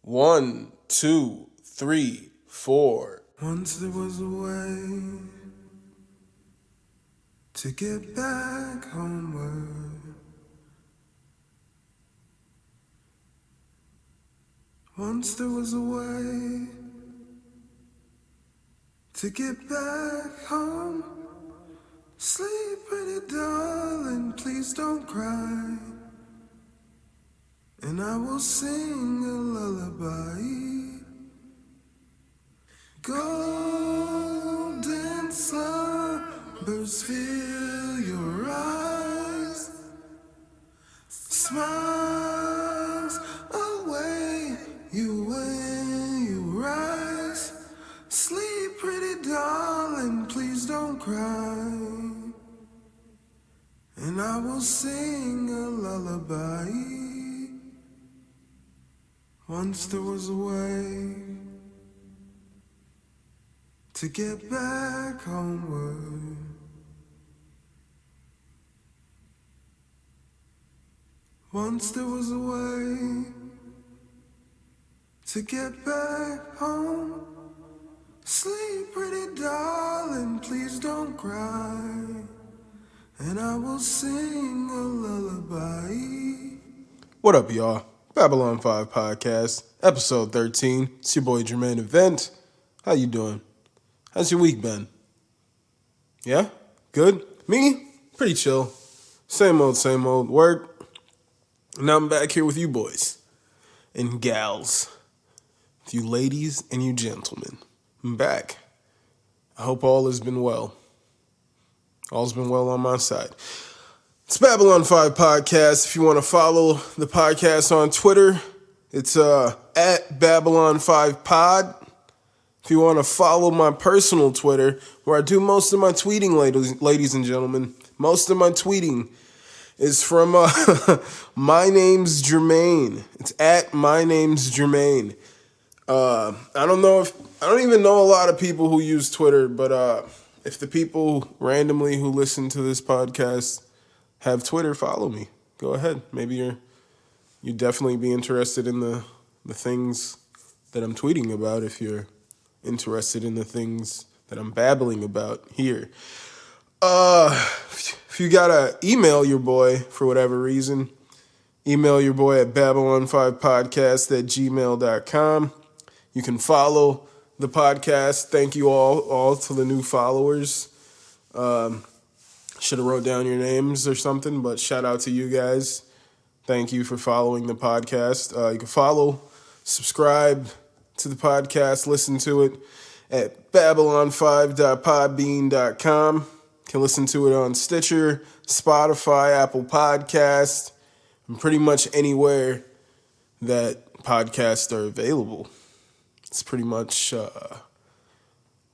1, 2, 3, 4. Once there was a way to get back homeward. Once there was a way to get back home. Sleep, pretty darling, please don't cry. And I will sing a lullaby. Golden slumbers fill your eyes. Smiles away you when you rise. Sleep, pretty darling, please don't cry. And I will sing a lullaby. Once there was a way to get back homeward. Once there was a way to get back home. Sleep, pretty darling, please don't cry. And I will sing a lullaby. What up, y'all? Babylon 5 Podcast, episode 13. It's your boy Jermaine Babbles. How you doing? How's your week been? Yeah? Good? Me? Pretty chill. Same old work. Now I'm back here with you boys and gals, with you ladies and you gentlemen. I'm back. I hope all has been well. All's been well on my side. It's Babylon 5 Podcast. If you want to follow the podcast on Twitter, it's at Babylon 5 Pod. If you want to follow my personal Twitter, where I do most of my tweeting, ladies and gentlemen, most of my tweeting is from My Name's Jermaine. It's at My Name's Jermaine. I don't even know a lot of people who use Twitter, but if the people randomly who listen to this podcast have Twitter, follow me. Go ahead. Maybe you'd definitely be interested in the things that I'm tweeting about if you're interested in the things that I'm babbling about here. If you gotta email your boy for whatever reason, email your boy at babylon5podcast@gmail.com. You can follow the podcast. Thank you all to the new followers. Should have wrote down your names or something, but shout out to you guys. Thank you for following the podcast. You can follow, subscribe to the podcast, listen to it at babylon5.podbean.com. You can listen to it on Stitcher, Spotify, Apple Podcast, and pretty much anywhere that podcasts are available. It's pretty much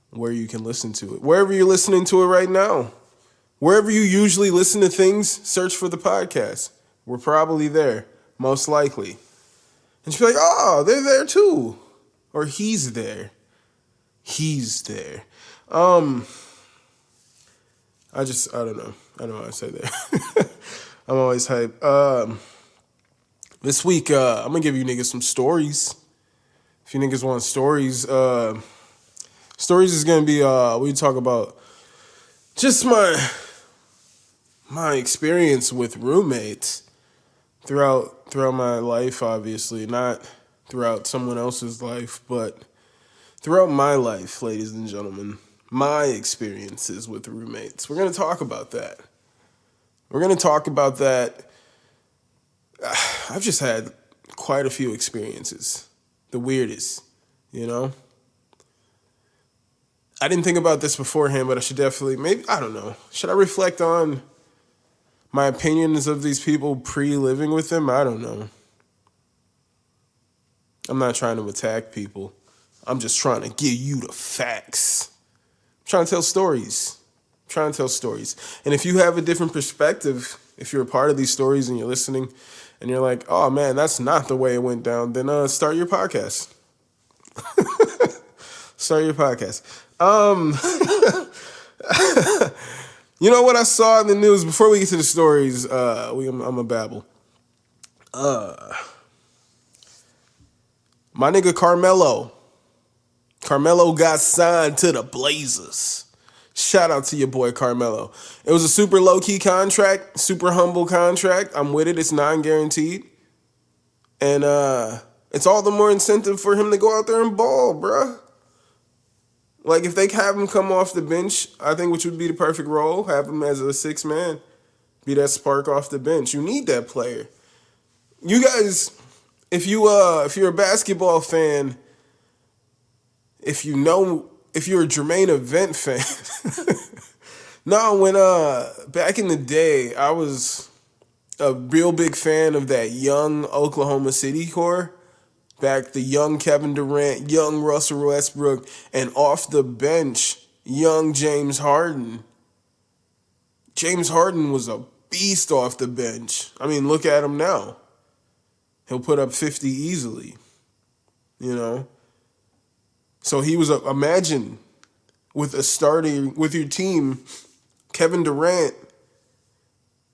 where you can listen to it. Wherever you're listening to it right now. Wherever you usually listen to things, search for the podcast. We're probably there, most likely. And you'll be like, oh, they're there too. Or he's there. He's there. I don't know. I don't know what I say there. I'm always hype. This week, I'm going to give you niggas some stories. If you niggas want stories, stories is going to be, we talk about just my experience with roommates throughout my life, obviously. Not throughout someone else's life, but throughout my life, ladies and gentlemen. My experiences with roommates. We're going to talk about that. I've just had quite a few experiences. The weirdest, you know? I didn't think about this beforehand, but I should definitely, I don't know. Should I reflect on my opinions of these people pre-living with them? I don't know. I'm not trying to attack people. I'm just trying to give you the facts. I'm trying to tell stories. And if you have a different perspective, if you're a part of these stories and you're listening and you're like, oh man, that's not the way it went down, then start your podcast. You know what I saw in the news before we get to the stories? I'm a babble. My nigga Carmelo. Carmelo got signed to the Blazers. Shout out to your boy Carmelo. It was a super low-key contract, super humble contract. I'm with it. It's non-guaranteed. And it's all the more incentive for him to go out there and ball, bruh. Like, if they have him come off the bench, I think which would be the perfect role, have him as a sixth man, be that spark off the bench. You need that player. You guys, if you're a basketball fan, if you're a Jermaine Event fan, no, when back in the day, I was a real big fan of that young Oklahoma City core. Back the young Kevin Durant, young Russell Westbrook, and off the bench, young James Harden. James Harden was a beast off the bench. I mean, look at him now. He'll put up 50 easily, you know? So he was, imagine with your team, Kevin Durant,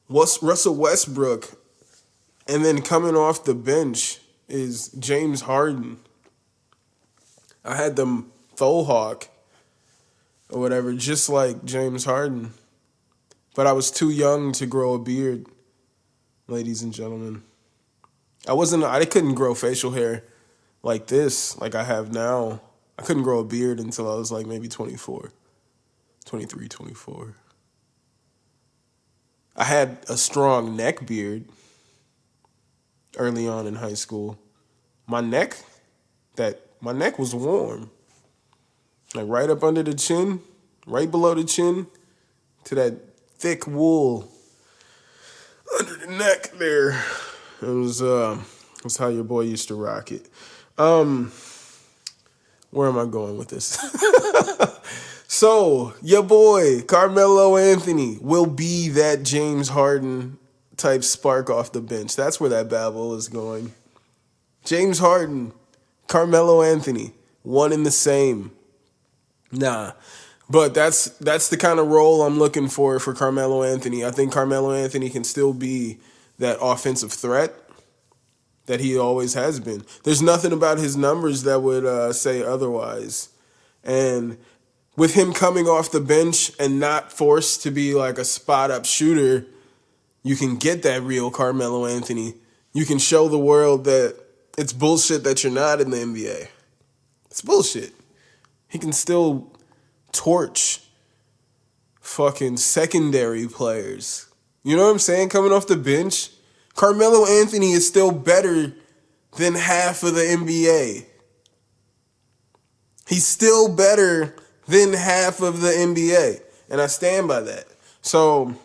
Russell Westbrook, and then coming off the bench is James Harden. I had them faux hawk or whatever, just like James Harden. But I was too young to grow a beard, ladies and gentlemen. I couldn't grow facial hair like this, like I have now. I couldn't grow a beard until I was like maybe 24, 23, 24. I had a strong neck beard early on in high school. My neck was warm. Like right up under the chin, right below the chin, to that thick wool under the neck there. It was how your boy used to rock it. Where am I going with this? So, your boy, Carmelo Anthony, will be that James Harden type spark off the bench. That's where that babble is going. James Harden, Carmelo Anthony, one and the same. Nah. But that's the kind of role I'm looking for Carmelo Anthony. I think Carmelo Anthony can still be that offensive threat that he always has been. There's nothing about his numbers that would say otherwise. And with him coming off the bench and not forced to be like a spot-up shooter, you can get that real Carmelo Anthony. You can show the world that it's bullshit that you're not in the NBA. It's bullshit. He can still torch fucking secondary players. You know what I'm saying? Coming off the bench, Carmelo Anthony is still better than half of the NBA. He's still better than half of the NBA. And I stand by that. So,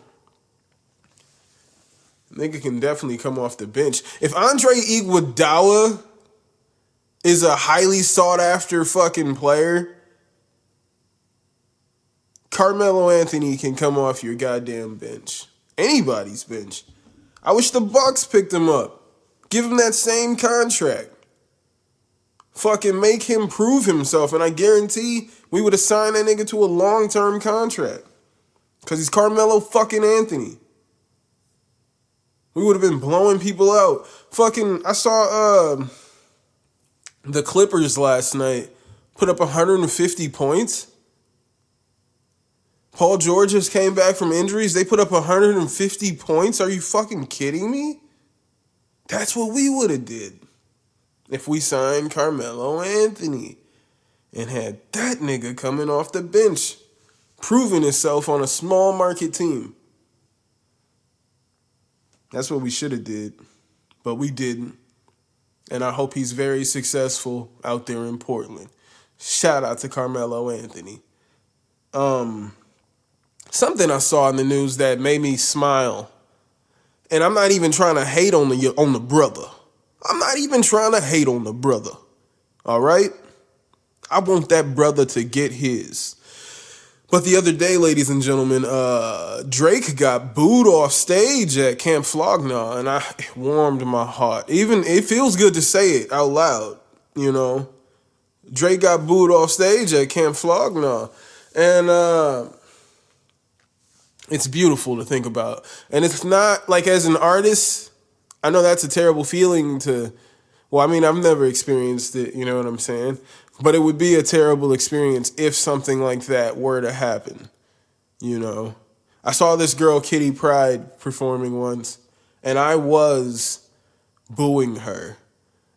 nigga can definitely come off the bench. If Andre Iguodala is a highly sought after fucking player, Carmelo Anthony can come off your goddamn bench. Anybody's bench. I wish the Bucks picked him up. Give him that same contract. Fucking make him prove himself, and I guarantee we would have signed that nigga to a long-term contract. Because he's Carmelo fucking Anthony. We would have been blowing people out. Fucking, I saw the Clippers last night put up 150 points. Paul George just came back from injuries. They put up 150 points. Are you fucking kidding me? That's what we would have did if we signed Carmelo Anthony and had that nigga coming off the bench, proving himself on a small market team. That's what we should have did, but we didn't. And I hope he's very successful out there in Portland. Shout out to Carmelo Anthony. Something I saw in the news that made me smile. And I'm not even trying to hate on the brother. I'm not even trying to hate on the brother. All right? I want that brother to get his. But the other day, ladies and gentlemen, Drake got booed off stage at Camp Flogna, and it warmed my heart. Even it feels good to say it out loud, you know. Drake got booed off stage at Camp Flogna, and it's beautiful to think about. And it's not like, as an artist, I know that's a terrible feeling to Well, I mean, I've never experienced it, you know what I'm saying? But it would be a terrible experience if something like that were to happen, you know? I saw this girl, Kitty Pryde, performing once, and I was booing her.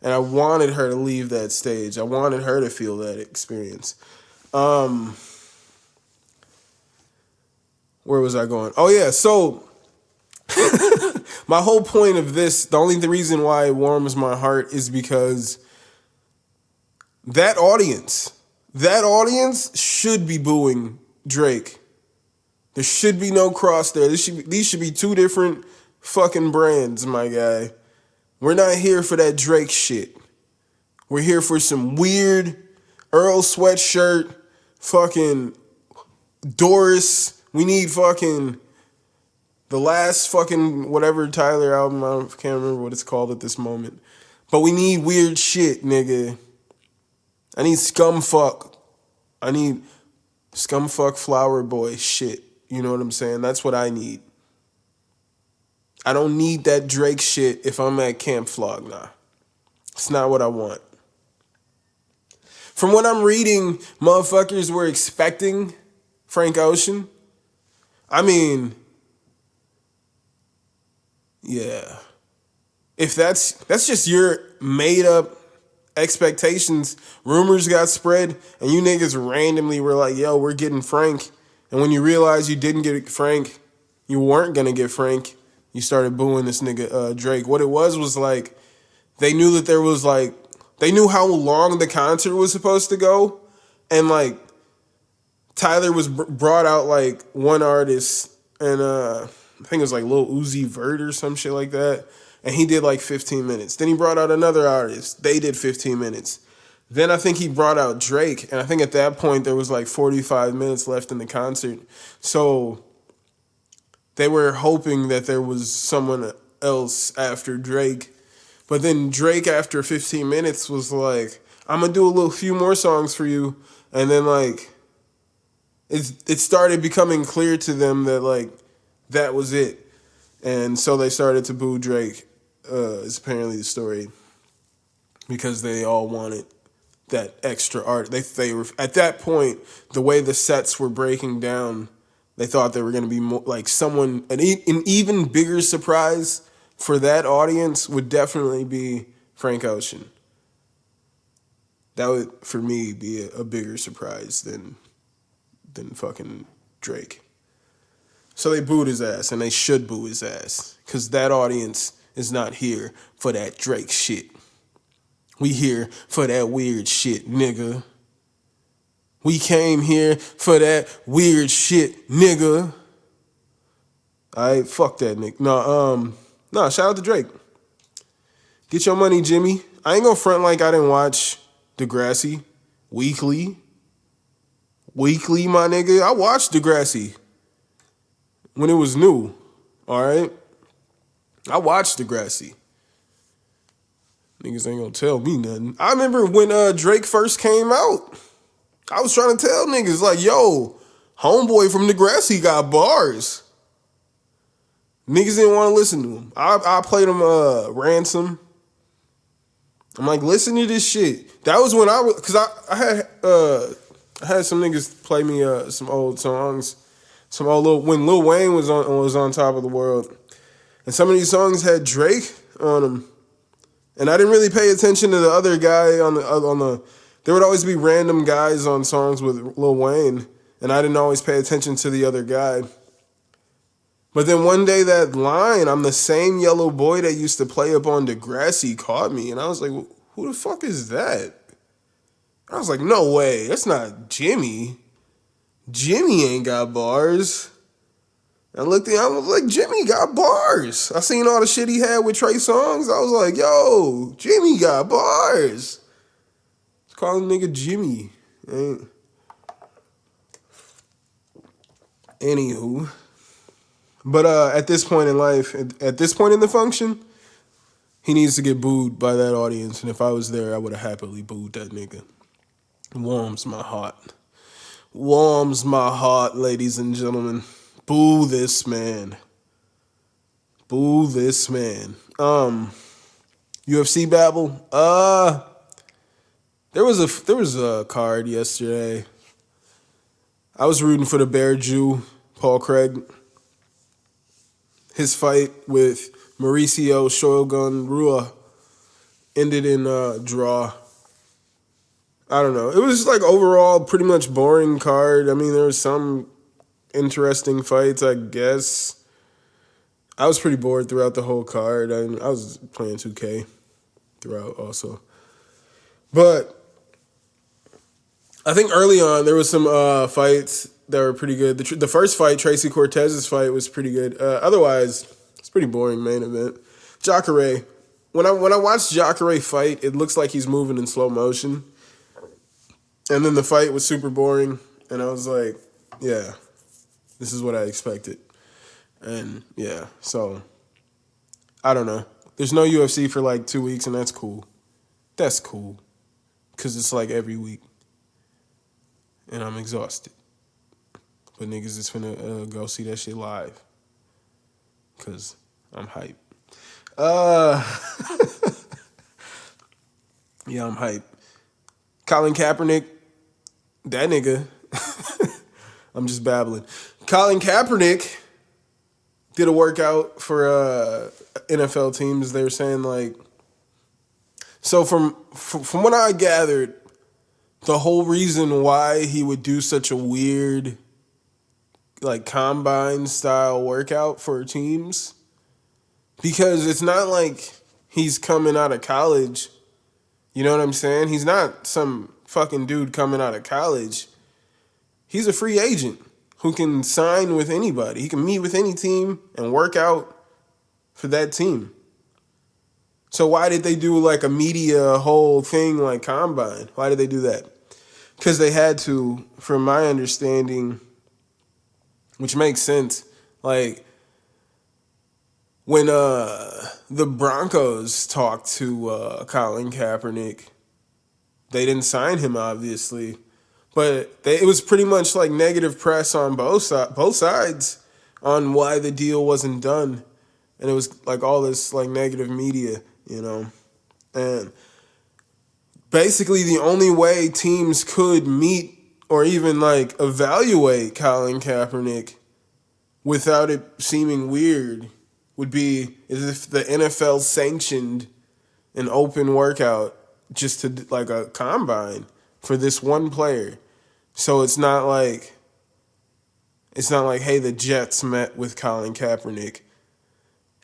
And I wanted her to leave that stage. I wanted her to feel that experience. Where was I going? Oh, yeah, so my whole point of this, the only reason why it warms my heart is because that audience should be booing Drake. There should be no cross there. These should be two different fucking brands, my guy. We're not here for that Drake shit. We're here for some weird Earl Sweatshirt, fucking Doris. We need fucking the last fucking whatever Tyler album. I can't remember what it's called at this moment. But we need weird shit, nigga. I need scumfuck. I need scumfuck flower boy shit. You know what I'm saying? That's what I need. I don't need that Drake shit if I'm at Camp Flog. Nah. It's not what I want. From what I'm reading, motherfuckers were expecting Frank Ocean. I mean, yeah. If that's just your made up expectations, rumors got spread, and you niggas randomly were like, yo, we're getting Frank. And when you realize you didn't get Frank, you weren't gonna get Frank, you started booing this nigga Drake. What it was like, they knew that there was like, they knew how long the concert was supposed to go, and like Tyler was brought out like one artist, and I think it was like Lil Uzi Vert or some shit like that, and he did like 15 minutes. Then he brought out another artist, they did 15 minutes. Then I think he brought out Drake, and I think at that point there was like 45 minutes left in the concert. So they were hoping that there was someone else after Drake. But then Drake, after 15 minutes, was like, I'm going to do a few more songs for you. And then, like, it started becoming clear to them that, like, that was it. And so they started to boo Drake, is apparently the story, because they all wanted that extra art. They were, at that point, the way the sets were breaking down, they thought they were going to be more, like someone, an even bigger surprise for that audience would definitely be Frank Ocean. That would, for me, be a bigger surprise than fucking Drake. So they booed his ass, and they should boo his ass, because that audience is not here for that Drake shit. We here for that weird shit, nigga. We came here for that weird shit, nigga. Alright, fuck that nigga. No, shout out to Drake. Get your money, Jimmy. I ain't gonna front like I didn't watch Degrassi weekly. Weekly, my nigga. I watched Degrassi when it was new. Alright? I watched Degrassi. Niggas ain't gonna tell me nothing. I remember when Drake first came out, I was trying to tell niggas, like, yo, homeboy from Degrassi got bars. Niggas didn't want to listen to him. I played him Ransom. I'm like, listen to this shit. That was when because I had some niggas play me some old songs, when Lil Wayne was on top of the world, and some of these songs had Drake on them, and I didn't really pay attention to the other guy on the. There would always be random guys on songs with Lil Wayne, and I didn't always pay attention to the other guy. But then one day that line, I'm the same yellow boy that used to play up on Degrassi, caught me. And I was like, who the fuck is that? I was like, no way. That's not Jimmy. Jimmy ain't got bars. I looked at him, I was like, Jimmy got bars. I seen all the shit he had with Trey Songz. I was like, yo, Jimmy got bars. Let's call him nigga Jimmy. Anywho. But at this point in life, at this point in the function, he needs to get booed by that audience. And if I was there, I would have happily booed that nigga. Warms my heart. Warms my heart, ladies and gentlemen. Boo this man. Boo this man. You UFC babble. There was a card yesterday. I was rooting for the Bear Jew, Paul Craig. His fight with Mauricio Shogun Rua ended in a draw. I don't know. It was like overall pretty much boring card. I mean, there was some interesting fights, I guess. I was pretty bored throughout the whole card. I was playing 2K throughout also. But I think early on there was some fights that were pretty good. The first fight, Tracy Cortez's fight, was pretty good. Otherwise, it's pretty boring main event. Jacare. When I watched Jacare fight, it looks like he's moving in slow motion. And then the fight was super boring, and I was like, yeah, this is what I expected. And yeah, so I don't know. There's no UFC for like 2 weeks, and that's cool. That's cool. Because it's like every week. And I'm exhausted. But niggas is finna go see that shit live. Because I'm hype. Yeah, I'm hype. Colin Kaepernick, that nigga. I'm just babbling. Colin Kaepernick did a workout for NFL teams. They were saying like, so from what I gathered, the whole reason why he would do such a weird, like, combine style workout for teams, because it's not like he's coming out of college. You know what I'm saying? He's not some fucking dude coming out of college. He's a free agent who can sign with anybody. He can meet with any team and work out for that team. So why did they do like a media whole thing like combine? Why did they do that? Because they had to, from my understanding, which makes sense. Like when the Broncos talked to Colin Kaepernick, they didn't sign him, obviously. But it was pretty much like negative press on both sides on why the deal wasn't done. And it was like all this like negative media, you know. And basically the only way teams could meet or even like evaluate Colin Kaepernick without it seeming weird would be as if the NFL sanctioned an open workout just to like a combine for this one player. So it's not like, hey, the Jets met with Colin Kaepernick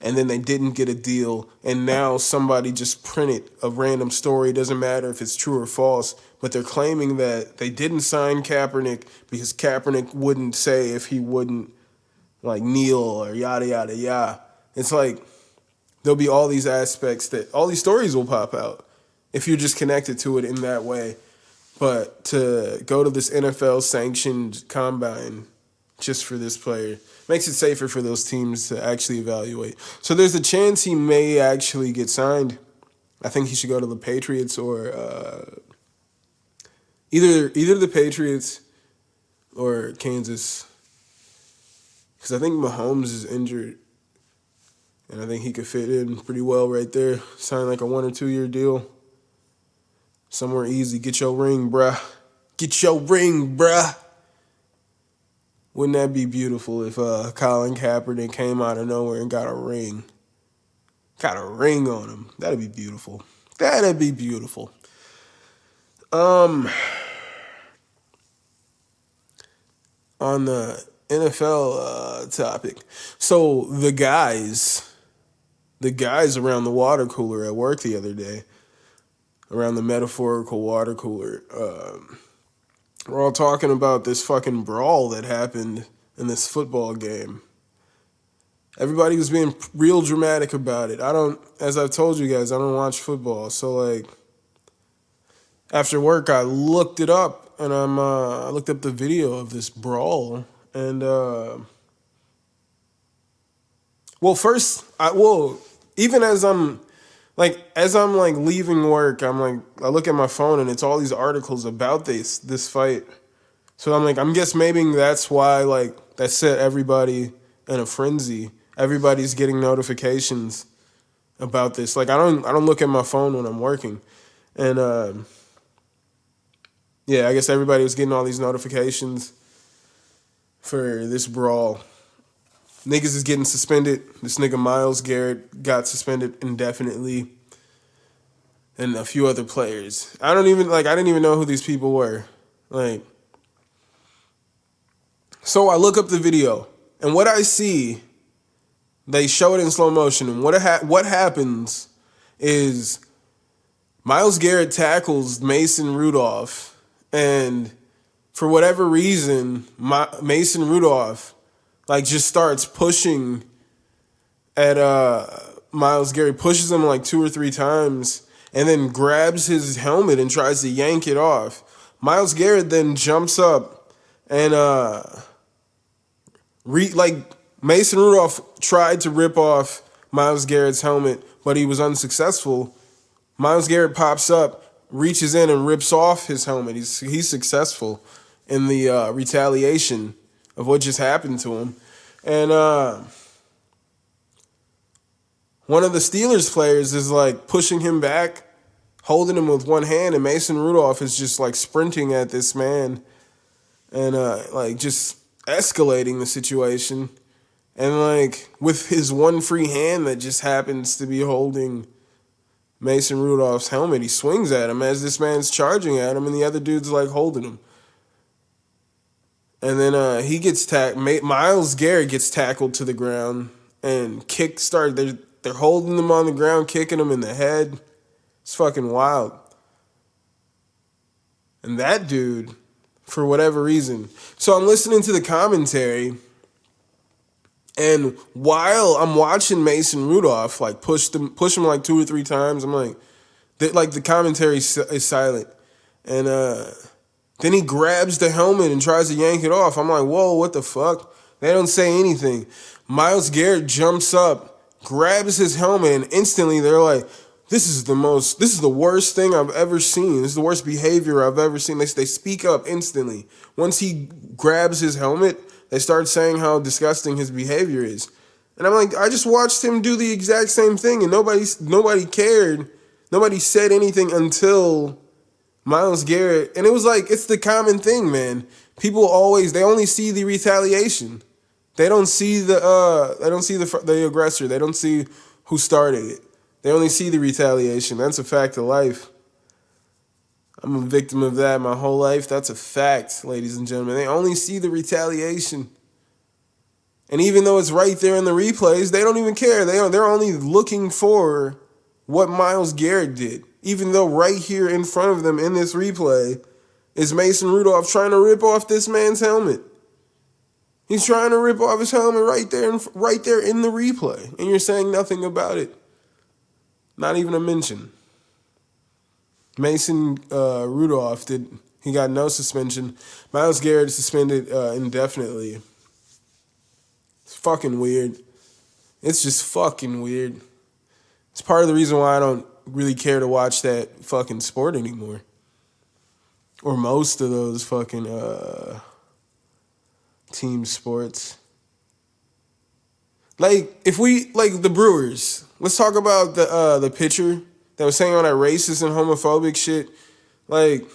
and then they didn't get a deal, and now somebody just printed a random story. It doesn't matter if it's true or false, but they're claiming that they didn't sign Kaepernick because Kaepernick wouldn't say if he wouldn't like kneel or yada, yada, yada. It's like there'll be all these aspects that all these stories will pop out if you're just connected to it in that way. But to go to this NFL sanctioned combine just for this player makes it safer for those teams to actually evaluate. So there's a chance he may actually get signed. I think he should go to the Patriots or either the Patriots or Kansas. Because I think Mahomes is injured. And I think he could fit in pretty well right there. Sign like a 1 or 2 year deal. Somewhere easy. Get your ring, bruh. Get your ring, bruh. Wouldn't that be beautiful if Colin Kaepernick came out of nowhere and got a ring? Got a ring on him. That'd be beautiful. That'd be beautiful. On the NFL topic. So the guys around the water cooler at work the other day, around the metaphorical water cooler, we're all talking about this fucking brawl that happened in this football game. Everybody was being real dramatic about it. As I've told you guys, I don't watch football. So like, after work, I looked it up and I looked up the video of this brawl. And even as I'm leaving work, I look at my phone and it's all these articles about this fight. So I'm like, I'm guess maybe that's why that set everybody in a frenzy. Everybody's getting notifications about this. Like I don't look at my phone when I'm working, and yeah, I guess everybody was getting all these notifications for this brawl. Niggas is getting suspended. This nigga Myles Garrett got suspended indefinitely, and a few other players. I didn't even know who these people were. Like, so I look up the video, and what I see, they show it in slow motion, and what happens is Myles Garrett tackles Mason Rudolph, and for whatever reason, Mason Rudolph like just starts pushing at Myles Garrett, pushes him like 2 or 3 times, and then grabs his helmet and tries to yank it off. Myles Garrett then jumps up and Mason Rudolph tried to rip off Myles Garrett's helmet, but he was unsuccessful. Myles Garrett pops up, reaches in and rips off his helmet. He's successful in the retaliation of what just happened to him. And one of the Steelers players is like pushing him back, holding him with one hand, and Mason Rudolph is just like sprinting at this man and like just escalating the situation. And like with his one free hand that just happens to be holding Mason Rudolph's helmet, he swings at him as this man's charging at him, and the other dude's like holding him. And then he gets Myles Garrett gets tackled to the ground and they're holding him on the ground, kicking him in the head. It's fucking wild. And that dude, for whatever reason. So I'm listening to the commentary, and while I'm watching Mason Rudolph like push him like 2 or 3 times, I'm like the commentary is silent. And then he grabs the helmet and tries to yank it off. I'm like, whoa, what the fuck? They don't say anything. Myles Garrett jumps up, grabs his helmet, and instantly they're like, this is the worst thing I've ever seen. This is the worst behavior I've ever seen. They speak up instantly. Once he grabs his helmet, they start saying how disgusting his behavior is. And I'm like, I just watched him do the exact same thing, and nobody cared. Nobody said anything until Myles Garrett. And it was like, it's the common thing, man. People they only see the retaliation. They don't see the aggressor. They don't see who started it. They only see the retaliation. That's a fact of life. I'm a victim of that my whole life. That's a fact, ladies and gentlemen. They only see the retaliation. And even though it's right there in the replays, they don't even care. They're only looking for what Myles Garrett did. Even though right here in front of them in this replay is Mason Rudolph trying to rip off this man's helmet. He's trying to rip off his helmet right there in the replay. And you're saying nothing about it. Not even a mention. Mason Rudolph he got no suspension. Myles Garrett is suspended indefinitely. It's fucking weird. It's just fucking weird. It's part of the reason why I don't really care to watch that fucking sport anymore. Or most of those fucking team sports. Like, if we, like the Brewers, let's talk about the pitcher that was saying all that racist and homophobic shit. Like,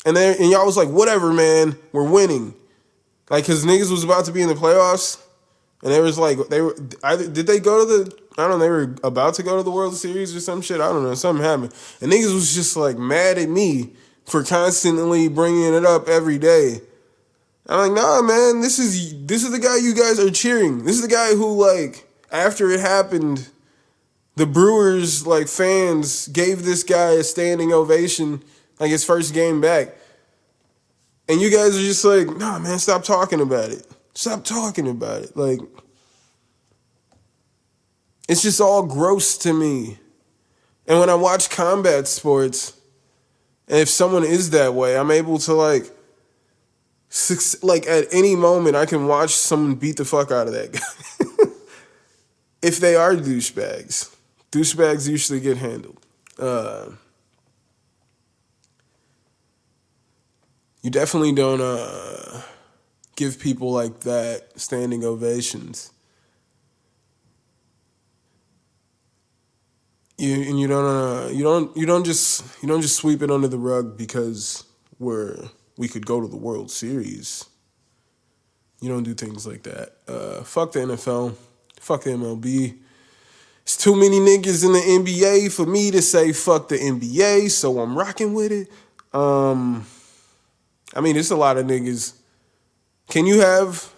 and y'all was like, whatever, man, we're winning. Like, cause niggas was about to be in the playoffs, and they was like, did they go to they were about to go to the World Series or some shit. I don't know, something happened. And niggas was just like mad at me for constantly bringing it up every day. I'm like, nah, man, this is the guy you guys are cheering. This is the guy who, like, after it happened, the Brewers, like, fans gave this guy a standing ovation, like, his first game back. And you guys are just like, nah, man, stop talking about it. Stop talking about it. Like, it's just all gross to me. And when I watch combat sports, and if someone is that way, I'm able to, like at any moment, I can watch someone beat the fuck out of that guy. If they are douchebags. Douchebags usually get handled. You definitely don't give people like that standing ovations. you don't just sweep it under the rug because we could go to the World Series. You don't do things like that. Fuck the NFL. Fuck the MLB. It's too many niggas in the NBA for me to say fuck the NBA, so I'm rocking with it. It's a lot of niggas. Can you have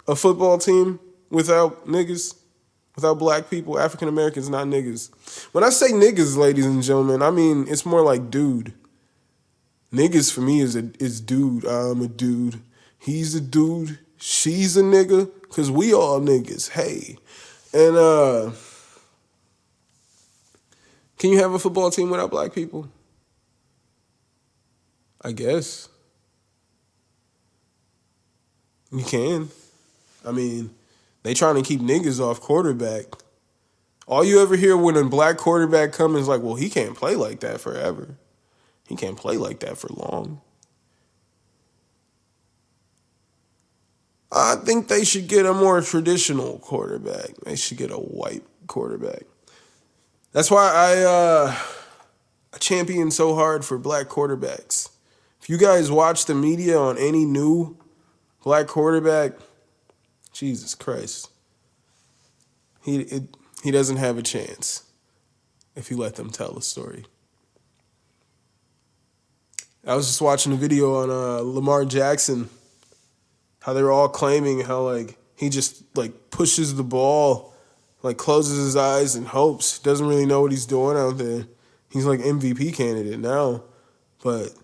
a football team without niggas? Without black people? African Americans, not niggas. When I say niggas, ladies and gentlemen, I mean it's more like dude. Niggas for me is dude. I'm a dude. He's a dude. She's a nigga. Cause we all niggas. Hey. And can you have a football team without black people? I guess. You can. They trying to keep niggas off quarterback. All you ever hear when a black quarterback comes is like, well, he can't play like that forever. He can't play like that for long. I think they should get a more traditional quarterback. They should get a white quarterback. That's why I champion so hard for black quarterbacks. If you guys watch the media on any new black quarterback, Jesus Christ, he doesn't have a chance if you let them tell a story. I was just watching a video on Lamar Jackson, how they were all claiming how he just pushes the ball, closes his eyes and hopes, doesn't really know what he's doing out there. He's MVP candidate now, but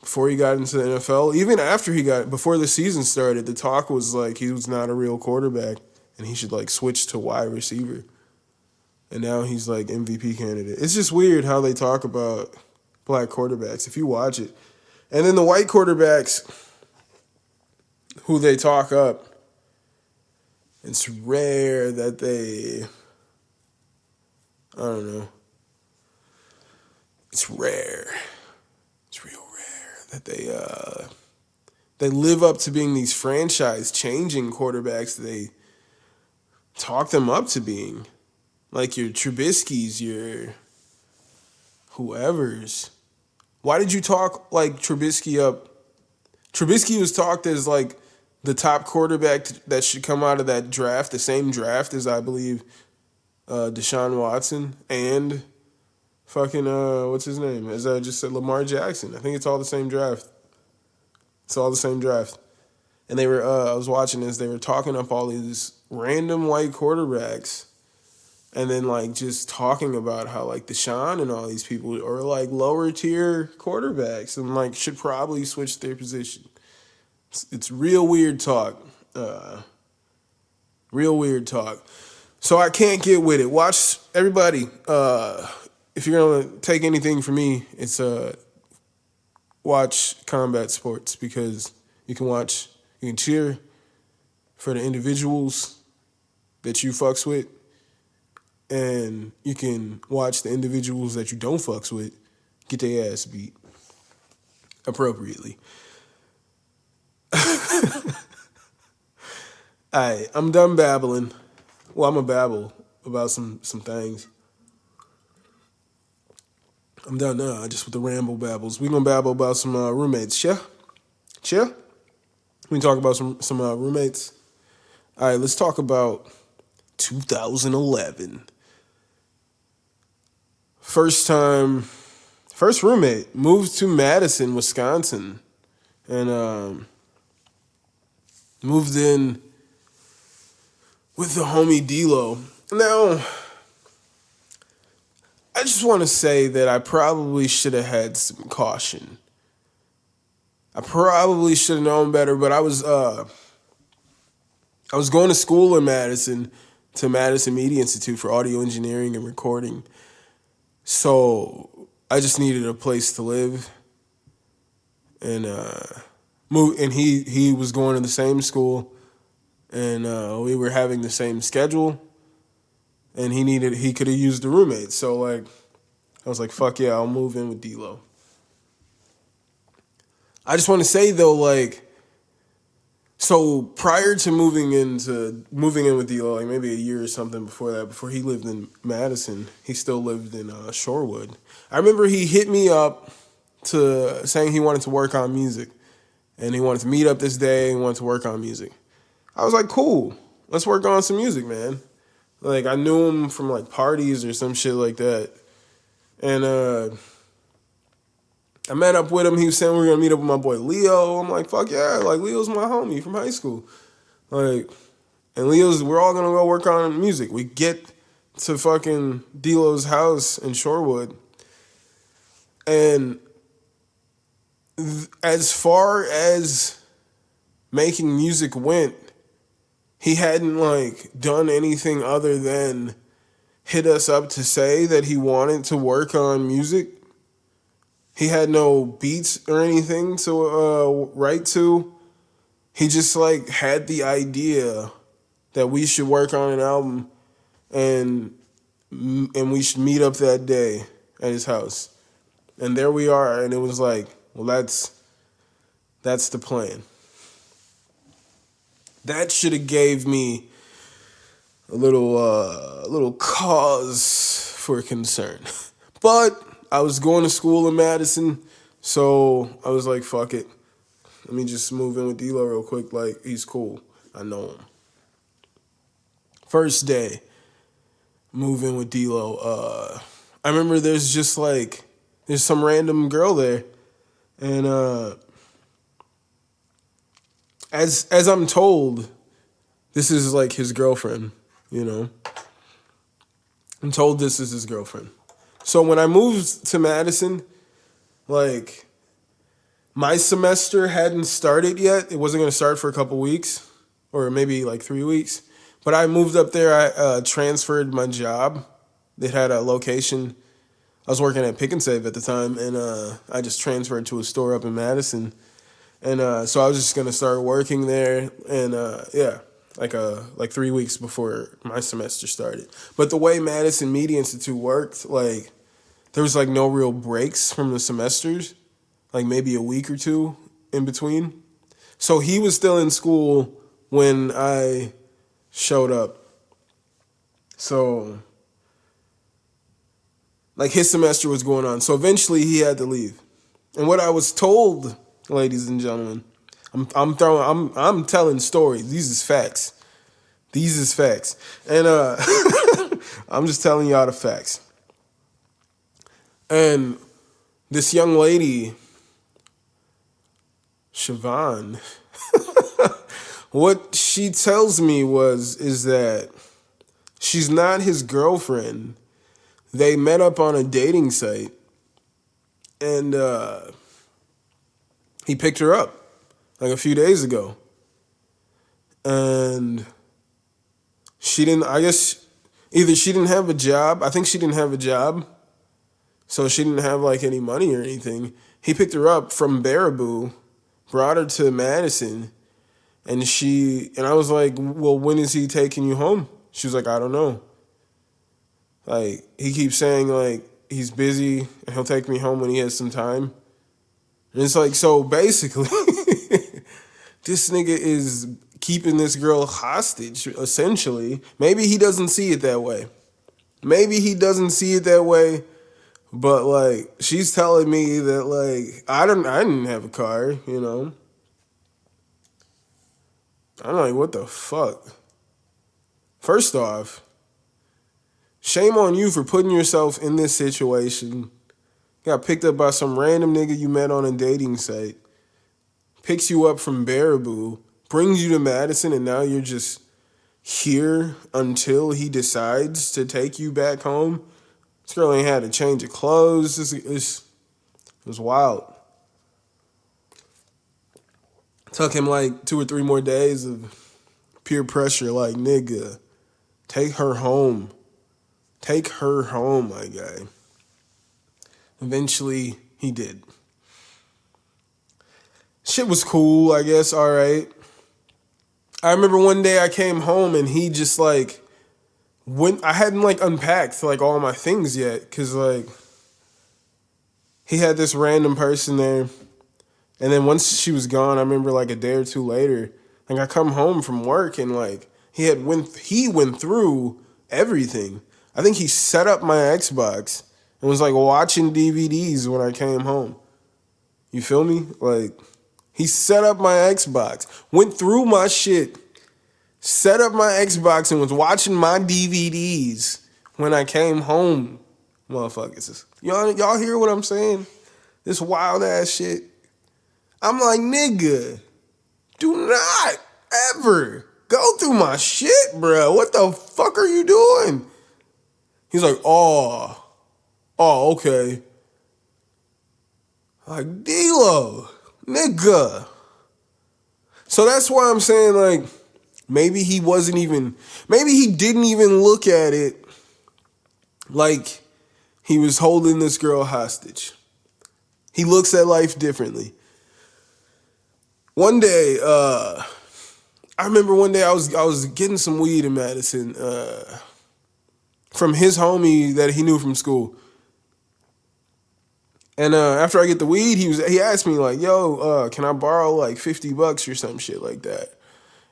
before he got into the NFL, even before the season started, the talk was he was not a real quarterback and he should switch to wide receiver. And now he's MVP candidate. It's just weird how they talk about black quarterbacks if you watch it. And then the white quarterbacks who they talk up, it's rare that I don't know. It's rare. It's real rare that they live up to being these franchise-changing quarterbacks that they talk them up to being. Like your Trubisky's, your whoever's. Why did you talk Trubisky up? Trubisky was talked as the top quarterback that should come out of that draft, the same draft as I believe Deshaun Watson and fucking what's his name? As I just said, Lamar Jackson. I think it's all the same draft. It's all the same draft. And they were I was watching this, they were talking up all these random white quarterbacks. And then just talking about how Deshaun and all these people are lower tier quarterbacks and should probably switch their position. It's real weird talk. Real weird talk. So I can't get with it. Watch everybody. If you're gonna take anything from me, it's watch combat sports because you can cheer for the individuals that you fucks with. And you can watch the individuals that you don't fucks with get their ass beat appropriately. Alright, I'm done babbling. Well, I'm going to babble about some things. I'm done now, just with the ramble babbles. We're going to babble about some roommates, yeah? Chill? We can talk about some roommates. Alright, let's talk about 2011. First roommate, moved to Madison, Wisconsin, and moved in with the homie D-Lo. Now, I just want to say that I probably should have had some caution. I probably should have known better, but I was going to school in Madison, to Madison Media Institute for audio engineering and recording. So I just needed a place to live, and and he was going to the same school, and we were having the same schedule, and he could have used a roommate. So I was like, fuck yeah, I'll move in with D-Lo. I just want to say though, So prior to moving in with D-Lo, like maybe a year or something before that, before he lived in Madison, he still lived in Shorewood. I remember he hit me up to saying he wanted to work on music, and he wanted to meet up this day and wanted to work on music. I was like, cool, let's work on some music, man. Like I knew him from like parties or some shit like that, and I met up with him. He was saying we were gonna meet up with my boy Leo. I'm like, fuck yeah, like Leo's my homie from high school. Like, and we're all gonna go work on music. We get to fucking D-Lo's house in Shorewood. And as far as making music went, he hadn't like done anything other than hit us up to say that he wanted to work on music. He had no beats or anything to write to. He just like had the idea that we should work on an album, and we should meet up that day at his house. And there we are, and it was like, well, that's the plan. That should have gave me a little cause for concern, but I was going to school in Madison, so I was like, fuck it. Let me just move in with D-Lo real quick. Like, he's cool. I know him. First day, move in with D-Lo. I remember there's some random girl there. And as I'm told, this is like his girlfriend, you know? I'm told this is his girlfriend. So when I moved to Madison, like, my semester hadn't started yet. It wasn't going to start for a couple weeks, or maybe like 3 weeks. But I moved up there. I transferred my job. It had a location. I was working at Pick and Save at the time, and I just transferred to a store up in Madison. And so I was just going to start working there, and like 3 weeks before my semester started. But the way Madison Media Institute worked, like, there was like no real breaks from the semesters, like maybe a week or two in between. So he was still in school when I showed up. So like his semester was going on. So eventually he had to leave. And what I was told, ladies and gentlemen, I'm telling stories. These is facts. And I'm just telling y'all the facts. And this young lady, Siobhan, what she tells me is that she's not his girlfriend. They met up on a dating site, and he picked her up like a few days ago. And I guess either she didn't have a job. I think she didn't have a job. So she didn't have like any money or anything. He picked her up from Baraboo, brought her to Madison, and I was like, well, when is he taking you home? She was like, I don't know. Like, he keeps saying like he's busy and he'll take me home when he has some time. And it's like, so basically, this nigga is keeping this girl hostage, essentially. Maybe he doesn't see it that way. But like, she's telling me that like I didn't have a car, you know. I'm like, what the fuck? First off, shame on you for putting yourself in this situation. Got picked up by some random nigga you met on a dating site. Picks you up from Baraboo, brings you to Madison, and now you're just here until he decides to take you back home. This girl ain't had a change of clothes. It was wild. Took him like 2 or 3 more days of peer pressure, like, nigga, take her home. Take her home, my guy. Eventually, he did. Shit was cool, I guess, all right. I remember one day I came home and he just like, I hadn't like unpacked like all my things yet, because like he had this random person there, and then once she was gone, I remember like a day or two later, Like I come home from work and like he went through everything. I think he set up my Xbox and was like watching DVDs when I came home. You feel me? Like he set up my Xbox, went through my shit, set up my Xbox and was watching my DVDs when I came home. Motherfuckers. Y'all hear what I'm saying? This wild ass shit. I'm like, nigga, do not ever go through my shit, bro. What the fuck are you doing? He's like, oh, okay. Like, D-Lo, nigga. So that's why I'm saying, like, maybe he didn't even look at it like he was holding this girl hostage. He looks at life differently. One day, I remember one day I was getting some weed in Madison from his homie that he knew from school. And after I get the weed, he asked me like, yo, can I borrow like $50 or some shit like that?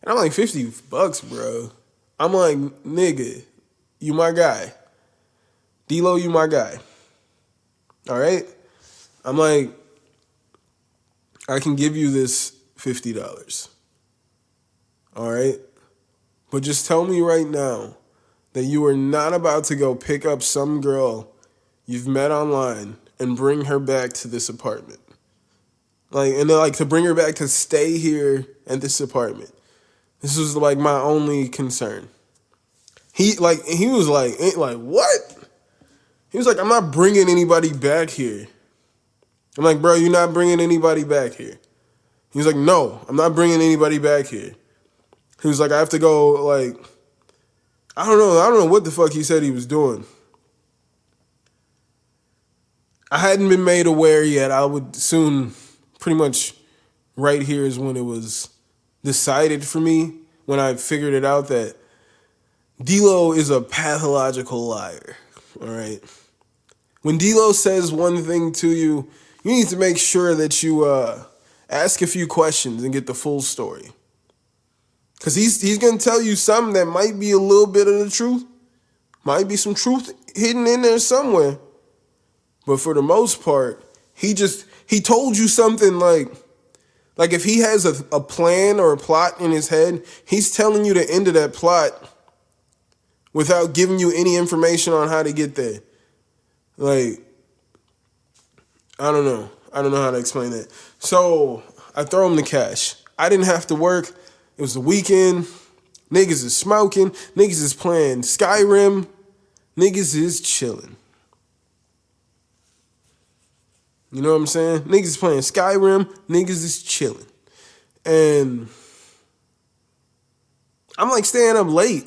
And I'm like, $50, bro? I'm like, nigga, you my guy. D-Lo, you my guy. All right? I'm like, I can give you this $50. All right? But just tell me right now that you are not about to go pick up some girl you've met online and bring her back to this apartment. Like, and like to bring her back to stay here at this apartment. This was like my only concern. He was like, what? He was like, I'm not bringing anybody back here. I'm like, bro, you're not bringing anybody back here. He was like, no, I'm not bringing anybody back here. He was like, I have to go, like, I don't know what the fuck he said he was doing. I hadn't been made aware yet. I would soon, pretty much right here is when it was decided for me, when I figured it out that D-Lo is a pathological liar, all right? When D-Lo says one thing to you, you need to make sure that you ask a few questions and get the full story. Because he's going to tell you something that might be a little bit of the truth. Might be some truth hidden in there somewhere. But for the most part, he told you something like if he has a plan or a plot in his head, he's telling you the end of that plot without giving you any information on how to get there. Like, I don't know. I don't know how to explain that. So I throw him the cash. I didn't have to work. It was the weekend. Niggas is smoking. Niggas is playing Skyrim. Niggas is chilling. You know what I'm saying? Niggas is playing Skyrim. Niggas is chilling. And I'm like staying up late.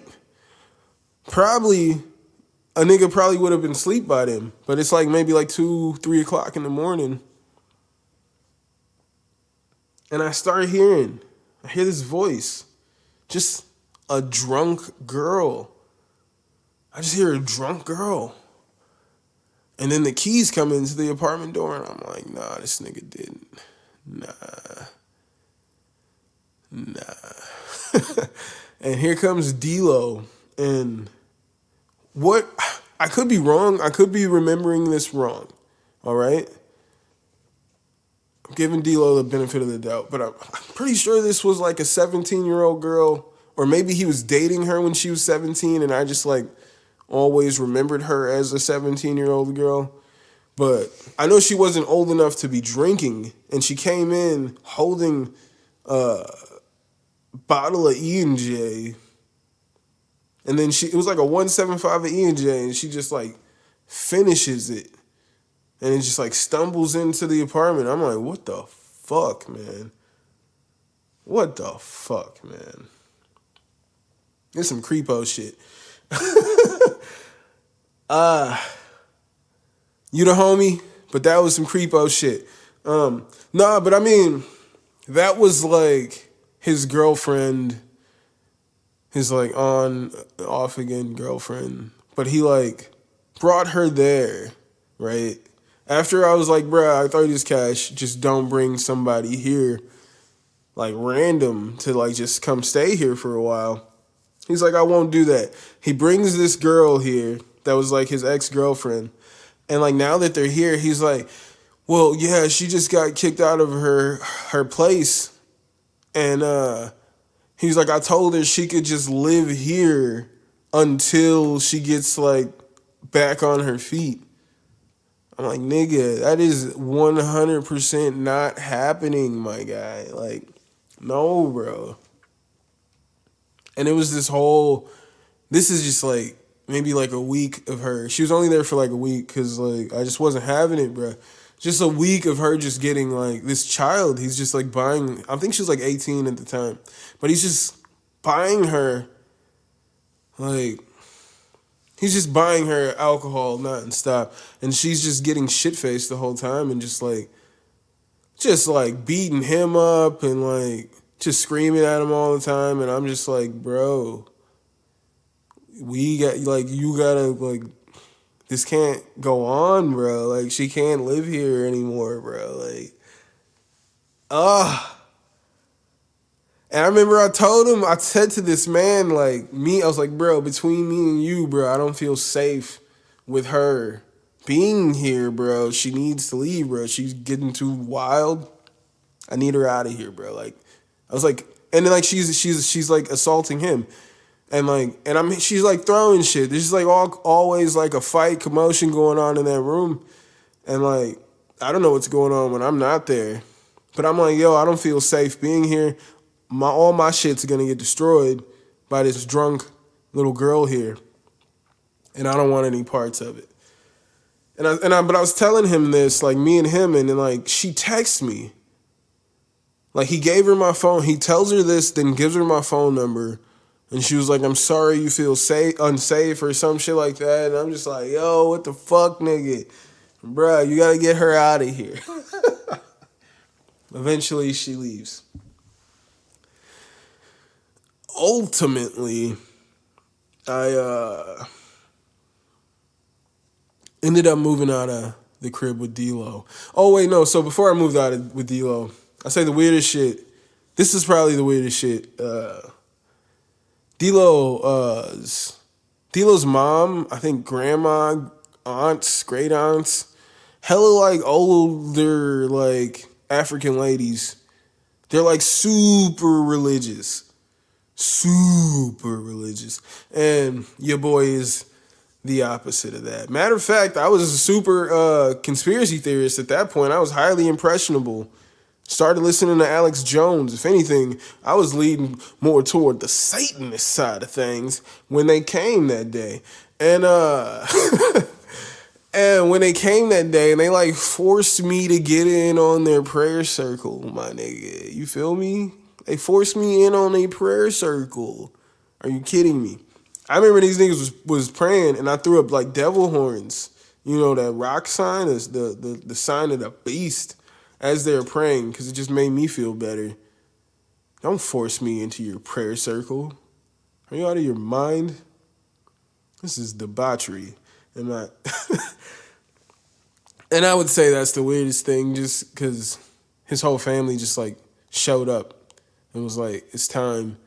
A nigga probably would have been asleep by then. But it's like maybe like 2, 3 o'clock in the morning. And I hear this voice. Just a drunk girl. I just hear a drunk girl. And then the keys come into the apartment door, and I'm like, nah, this nigga didn't. Nah. And here comes D-Lo. And what, I could be wrong. I could be remembering this wrong. All right? I'm giving D-Lo the benefit of the doubt. But I'm pretty sure this was like a 17-year-old girl. Or maybe he was dating her when she was 17, and I just like always remembered her as a 17-year-old girl. But I know she wasn't old enough to be drinking, and she came in holding a bottle of E&J, and then it was like a 175 of E&J, and she just like finishes it, and it just like stumbles into the apartment. I'm like, what the fuck, man? What the fuck, man? It's some creepo shit. You the homie, but that was some creepo shit. Nah, but I mean, that was like his girlfriend, his like on, off again girlfriend. But he like brought her there, right? After I was like, bruh, I throw you this cash, just don't bring somebody here. like random to like just come stay here for a while. He's like, I won't do that. He brings this girl here that was like his ex-girlfriend. And like now that they're here, he's like, well, yeah, she just got kicked out of her place. And he's like, I told her she could just live here until she gets like back on her feet. I'm like, nigga, that is 100% not happening, my guy. Like, no, bro. And it was this is just like maybe like a week of her. She was only there for like a week because like I just wasn't having it, bro. Just a week of her just getting like this child. He's just like buying, I think she was like 18 at the time, but he's just buying her like, he's just buying her alcohol nonstop. And she's just getting shit-faced the whole time and just like beating him up and like just screaming at him all the time. And I'm just like, bro, you gotta, like, this can't go on, bro. Like, she can't live here anymore, bro. Like, And I remember I said to this man, like, I was like, bro, between me and you, bro, I don't feel safe with her being here, bro. She needs to leave, bro. She's getting too wild. I need her out of here, bro. Like, I was like, and then like she's like assaulting him. And she's like throwing shit. There's just like always like a fight, commotion going on in that room. And like, I don't know what's going on when I'm not there. But I'm like, yo, I don't feel safe being here. All my shit's gonna get destroyed by this drunk little girl here. And I don't want any parts of it. But I was telling him this, like me and him, and then like she texts me. Like he gave her my phone. He tells her this, then gives her my phone number. And she was like, I'm sorry you feel unsafe or some shit like that. And I'm just like, yo, what the fuck, nigga? Bruh, you gotta get her out of here. Eventually, she leaves. Ultimately, I ended up moving out of the crib with D-Lo. Oh, wait, no. So before I moved out with D-Lo, I say the weirdest shit. This is probably the weirdest shit. D-Lo's mom, I think grandma, aunts, great aunts, hella like older like African ladies. They're like super religious. And your boy is the opposite of that. Matter of fact, I was a super conspiracy theorist at that point. I was highly impressionable. Started listening to Alex Jones. If anything, I was leading more toward the Satanist side of things when they came that day. And and when they came that day and they like forced me to get in on their prayer circle, my nigga. You feel me? They forced me in on a prayer circle. Are you kidding me? I remember these niggas was praying and I threw up like devil horns. You know, that rock sign is the sign of the beast as they were praying because it just made me feel better. Don't force me into your prayer circle. Are you out of your mind? This is debauchery. And I would say that's the weirdest thing just because his whole family just like showed up and was like, it's time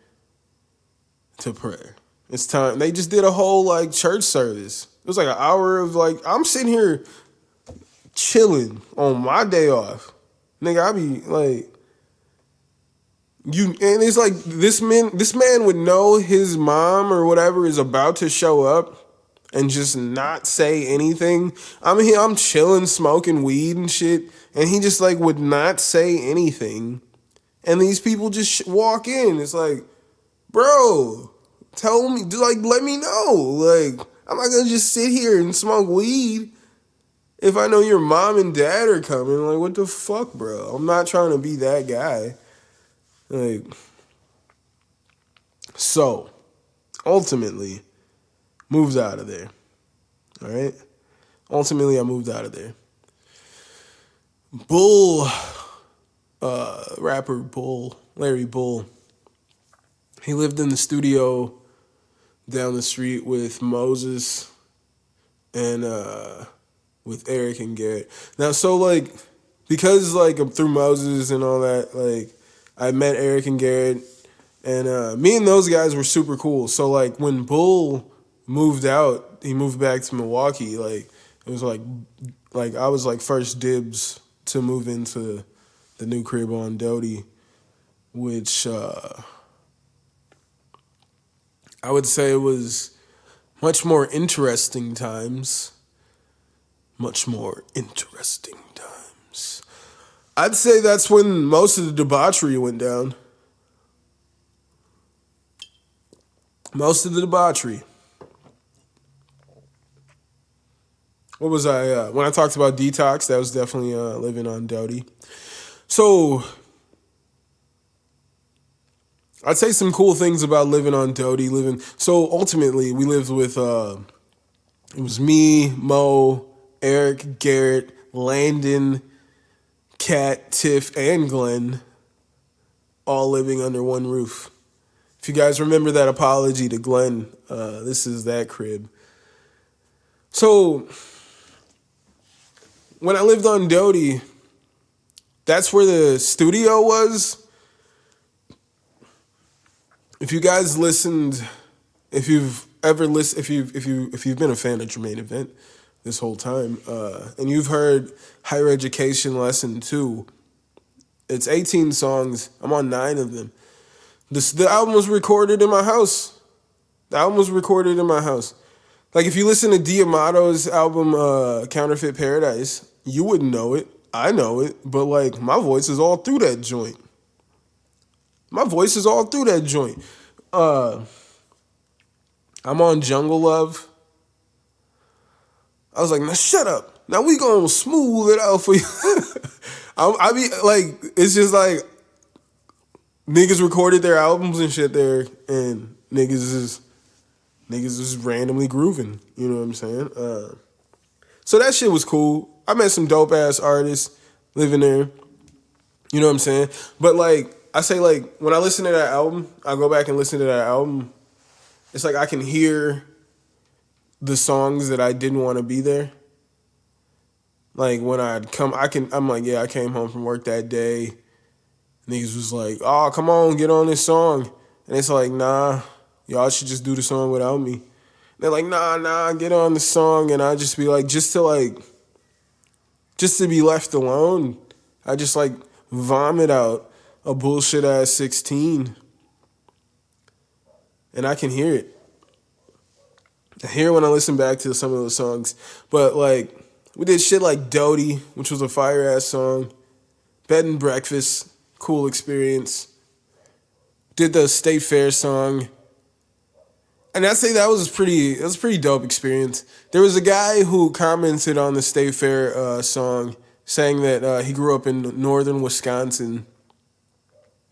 to pray. It's time. They just did a whole like church service. It was like an hour of like, I'm sitting here chilling on my day off. Nigga, I be like, and it's like this man would know his mom or whatever is about to show up and just not say anything. I'm here, I'm chilling, smoking weed and shit, and he just like would not say anything. And these people just walk in. It's like, bro, tell me, like, let me know. Like, I'm not gonna just sit here and smoke weed if I know your mom and dad are coming. Like, what the fuck, bro? I'm not trying to be that guy. Like, so, ultimately, moved out of there. All right? Ultimately, I moved out of there. Rapper Bull, Larry Bull, he lived in the studio down the street with Moses and with Eric and Garrett. Now, so like, because like I'm through Moses and all that, like I met Eric and Garrett, and me and those guys were super cool. So like when Bull moved out, he moved back to Milwaukee. Like it was like I was like first dibs to move into the new crib on Doty, which I would say was much more interesting times. Much more interesting times. I'd say that's when most of the debauchery went down. Most of the debauchery. What was I? When I talked about detox, that was definitely living on Doty. So I'd say some cool things about living on Doty. So ultimately, we lived with it was me, Mo, Eric, Garrett, Landon, Kat, Tiff, and Glenn, all living under one roof. If you guys remember that apology to Glenn, this is that crib. So when I lived on Doty, that's where the studio was. If you guys listened, if you've ever listened, if you've been a fan of Jermaine Event this whole time, and you've heard Higher Education Lesson 2, it's 18 songs. I'm on 9 of them. The album was recorded in my house. Like if you listen to Diamato's album Counterfeit Paradise, you wouldn't know it. I know it, but like my voice is all through that joint. I'm on Jungle Love. I was like, now shut up. Now we gonna smooth it out for you. I be like, it's just like niggas recorded their albums and shit there, and niggas is randomly grooving. You know what I'm saying? So that shit was cool. I met some dope ass artists living there. You know what I'm saying? But like I say, like when I listen to that album, I go back and listen to that album. It's like I can hear the songs that I didn't want to be there. Like when I'm like, yeah, I came home from work that day. Niggas was like, oh, come on, get on this song. And it's like, nah, y'all should just do the song without me. They're like, nah, get on the song. And I just be like, just to be left alone, I just like vomit out a bullshit ass 16. And I can hear it. I hear it when I listen back to some of those songs. But like, we did shit like Doty, which was a fire ass song. Bed and Breakfast, cool experience. Did the State Fair song. And I'd say that was a pretty dope experience. There was a guy who commented on the State Fair song saying that he grew up in northern Wisconsin.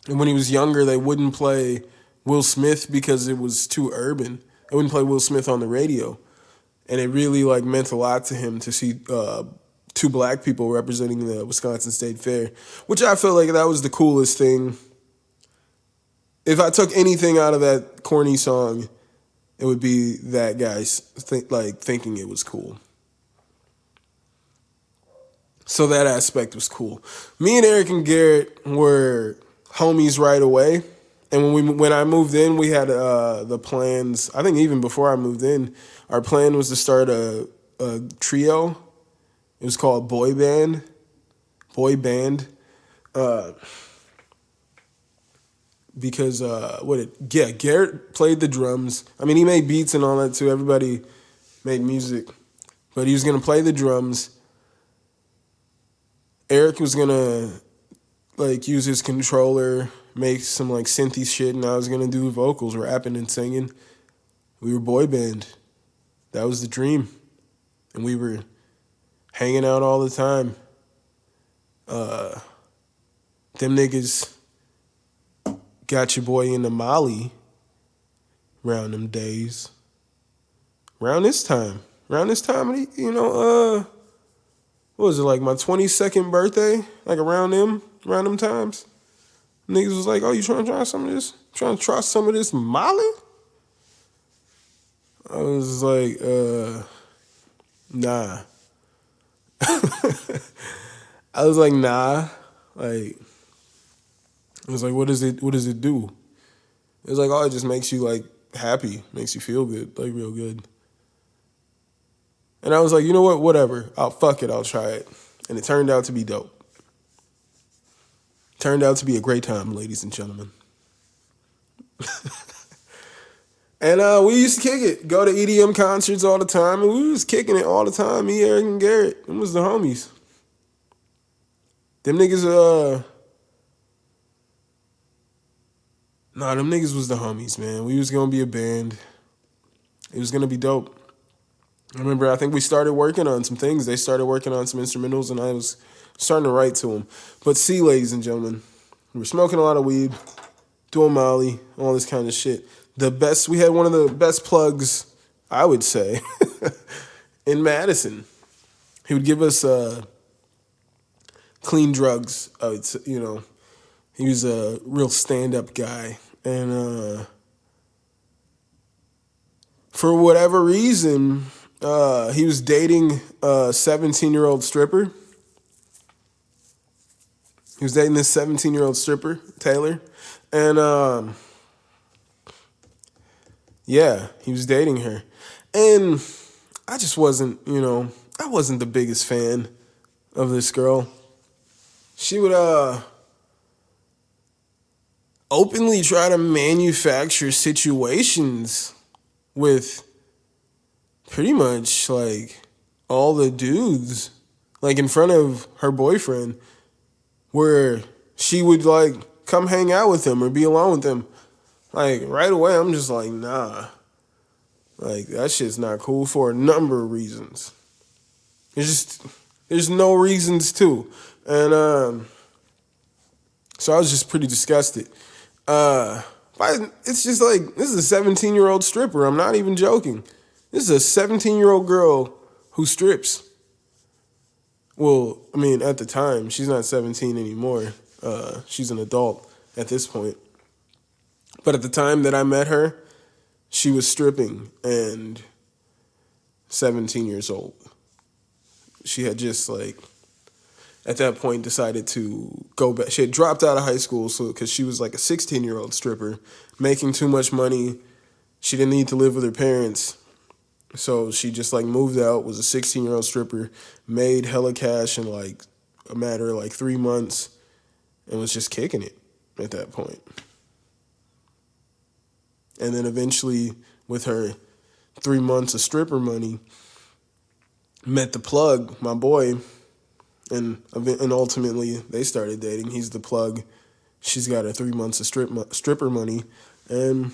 And when he was younger, they wouldn't play Will Smith because it was too urban. They wouldn't play Will Smith on the radio. And it really like meant a lot to him to see two black people representing the Wisconsin State Fair, which I felt like that was the coolest thing. If I took anything out of that corny song, it would be that guy's thinking it was cool. So that aspect was cool. Me and Eric and Garrett were homies right away. And when I moved in, we had the plans. I think even before I moved in, our plan was to start a trio. It was called Boy Band. Because Garrett played the drums. I mean, he made beats and all that too. Everybody made music, but he was gonna play the drums. Eric was gonna like use his controller, make some like synthy shit, and I was gonna do vocals, rapping and singing. We were boy band. That was the dream, and we were hanging out all the time. Them niggas got your boy into Molly around them days. Around this time, what was it, like my 22nd birthday? Like around them times. Niggas was like, oh, you trying to try some of this? Trying to try some of this Molly? I was like, nah. I was like, nah. Like, It was like, what does it do? It was like, oh, it just makes you like happy, makes you feel good, like real good. And I was like, you know what, whatever. I'll try it. And it turned out to be dope. Turned out to be a great time, ladies and gentlemen. And we used to kick it. Go to EDM concerts all the time, and we was kicking it all the time. Me, Eric, and Garrett. Them was the homies. Them niggas, them niggas was the homies, man. We was gonna be a band. It was gonna be dope. I remember, I think we started working on some things. They started working on some instrumentals, and I was starting to write to them. But see, ladies and gentlemen, we were smoking a lot of weed, doing Molly, all this kind of shit. We had one of the best plugs, I would say, in Madison. He would give us clean drugs. He was a real stand-up guy. And for whatever reason, he was dating a 17-year-old stripper. He was dating this 17-year-old stripper, Taylor. And yeah, he was dating her. And I just wasn't, I wasn't the biggest fan of this girl. She would openly try to manufacture situations with pretty much like all the dudes, like in front of her boyfriend, where she would like come hang out with him or be alone with him. Like right away, I'm just like, nah. Like that shit's not cool for a number of reasons. There's no reasons to. And so I was just pretty disgusted. It's just like, this is a 17-year-old stripper. I'm not even joking. This is a 17-year-old girl who strips. Well, I mean, at the time, she's not 17 anymore. She's an adult at this point. But at the time that I met her, she was stripping and 17 years old. She had just like, at that point, decided to go back. She had dropped out of high school because she was like a 16-year-old stripper, making too much money. She didn't need to live with her parents. So she just like moved out, was a 16-year-old stripper, made hella cash in like a matter of like 3 months, and was just kicking it at that point. And then eventually, with her 3 months of stripper money, met the plug, my boy, and ultimately they started dating. He's the plug. She's got her 3 months of stripper money, and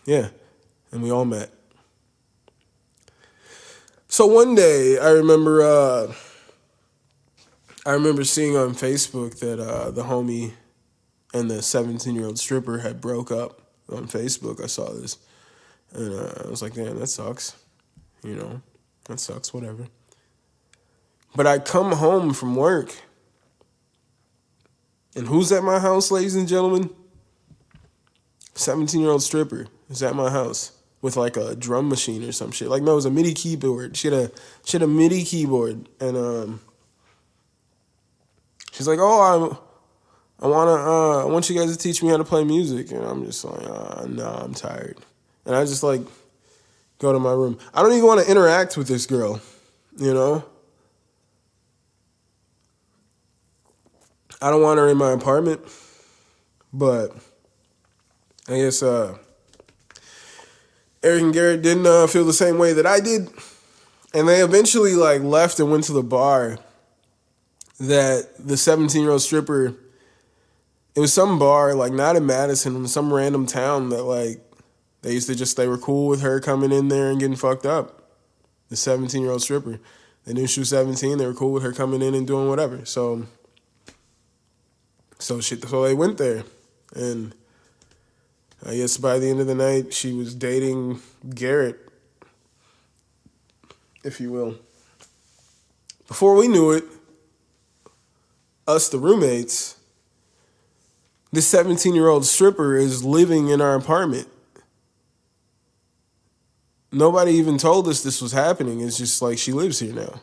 yeah, and we all met. So one day, I remember seeing on Facebook that the homie and the 17-year-old stripper had broke up on Facebook. I saw this, and I was like, damn, that sucks. That sucks, whatever. But I come home from work, and who's at my house, ladies and gentlemen? 17-year-old stripper is at my house with like a drum machine or some shit. Like, no, it was a MIDI keyboard. She had a MIDI keyboard, and she's like, oh, I want you guys to teach me how to play music. And I'm just like, no, I'm tired. And I just like go to my room. I don't even want to interact with this girl, I don't want her in my apartment, but I guess Eric and Garrett didn't feel the same way that I did, and they eventually like left and went to the bar that the 17-year-old stripper. It was some bar, like not in Madison, in some random town that like they were cool with her coming in there and getting fucked up. The 17-year-old stripper. They knew she was 17. They were cool with her coming in and doing whatever. So they went there, and I guess by the end of the night, she was dating Garrett, if you will. Before we knew it, us, the roommates, this 17-year-old stripper is living in our apartment. Nobody even told us this was happening. It's just like she lives here now.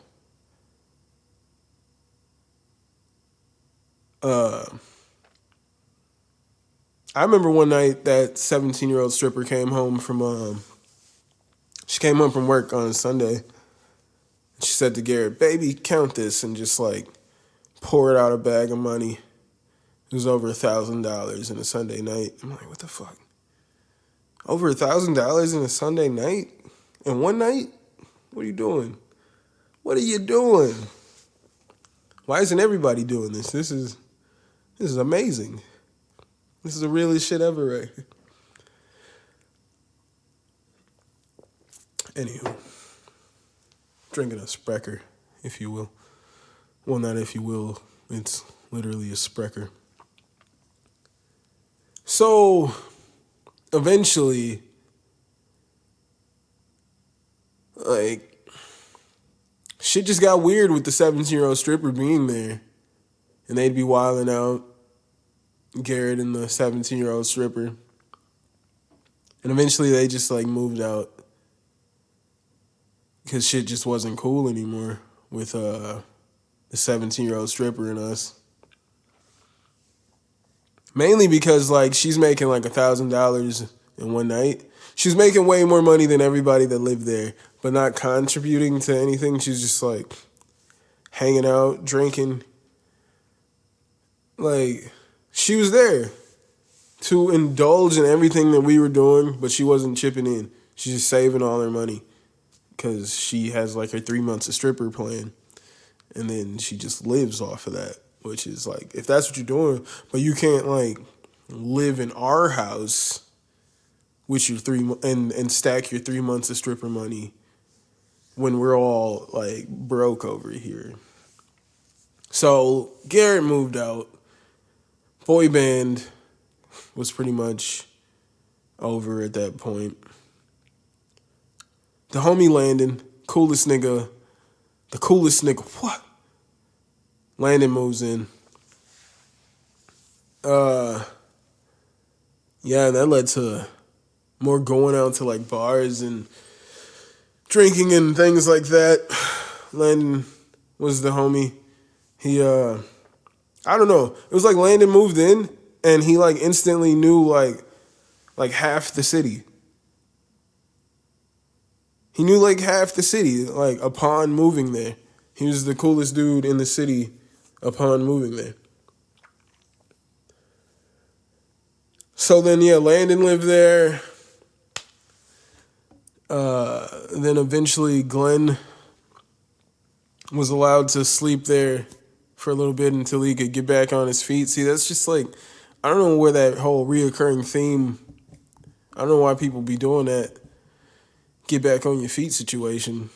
I remember one night that 17-year-old stripper came home she came home from work on a Sunday. She said to Garrett, "Baby, count this," and just like poured out a bag of money. It was over $1,000 in a Sunday night. I'm like, what the fuck? Over $1,000 in a Sunday night? In one night? What are you doing? What are you doing? Why isn't everybody doing this? This is amazing. This is the realest shit ever, right? Anywho, drinking a Sprecher, if you will. Well, not if you will. It's literally a Sprecher. So, eventually, like, shit just got weird with the 17-year-old stripper being there. And they'd be wilding out, Garrett and the 17-year-old stripper. And eventually they just, like, moved out. Because shit just wasn't cool anymore with the 17-year-old stripper and us. Mainly because, like, she's making, like, $1,000 in one night. She's making way more money than everybody that lived there, but not contributing to anything. She's just, like, hanging out, drinking. Like, she was there to indulge in everything that we were doing, but she wasn't chipping in. She's just saving all her money because she has, like, her 3 months of stripper plan, and then she just lives off of that. Which is like, if that's what you're doing, but you can't like live in our house with your and stack your 3 months of stripper money when we're all like broke over here. So Garrett moved out. Boy band was pretty much over at that point. The homie Landon, the coolest nigga, what? Landon moves in. Yeah, that led to more going out to like bars and drinking and things like that. Landon was the homie. He I don't know. It was like Landon moved in and he like instantly knew like half the city. He knew like half the city like upon moving there. He was the coolest dude in the city upon moving there. So then, yeah, Landon lived there. Then eventually Glenn was allowed to sleep there for a little bit until he could get back on his feet. See, that's just like, I don't know where that whole reoccurring theme, I don't know why people be doing that, get back on your feet situation.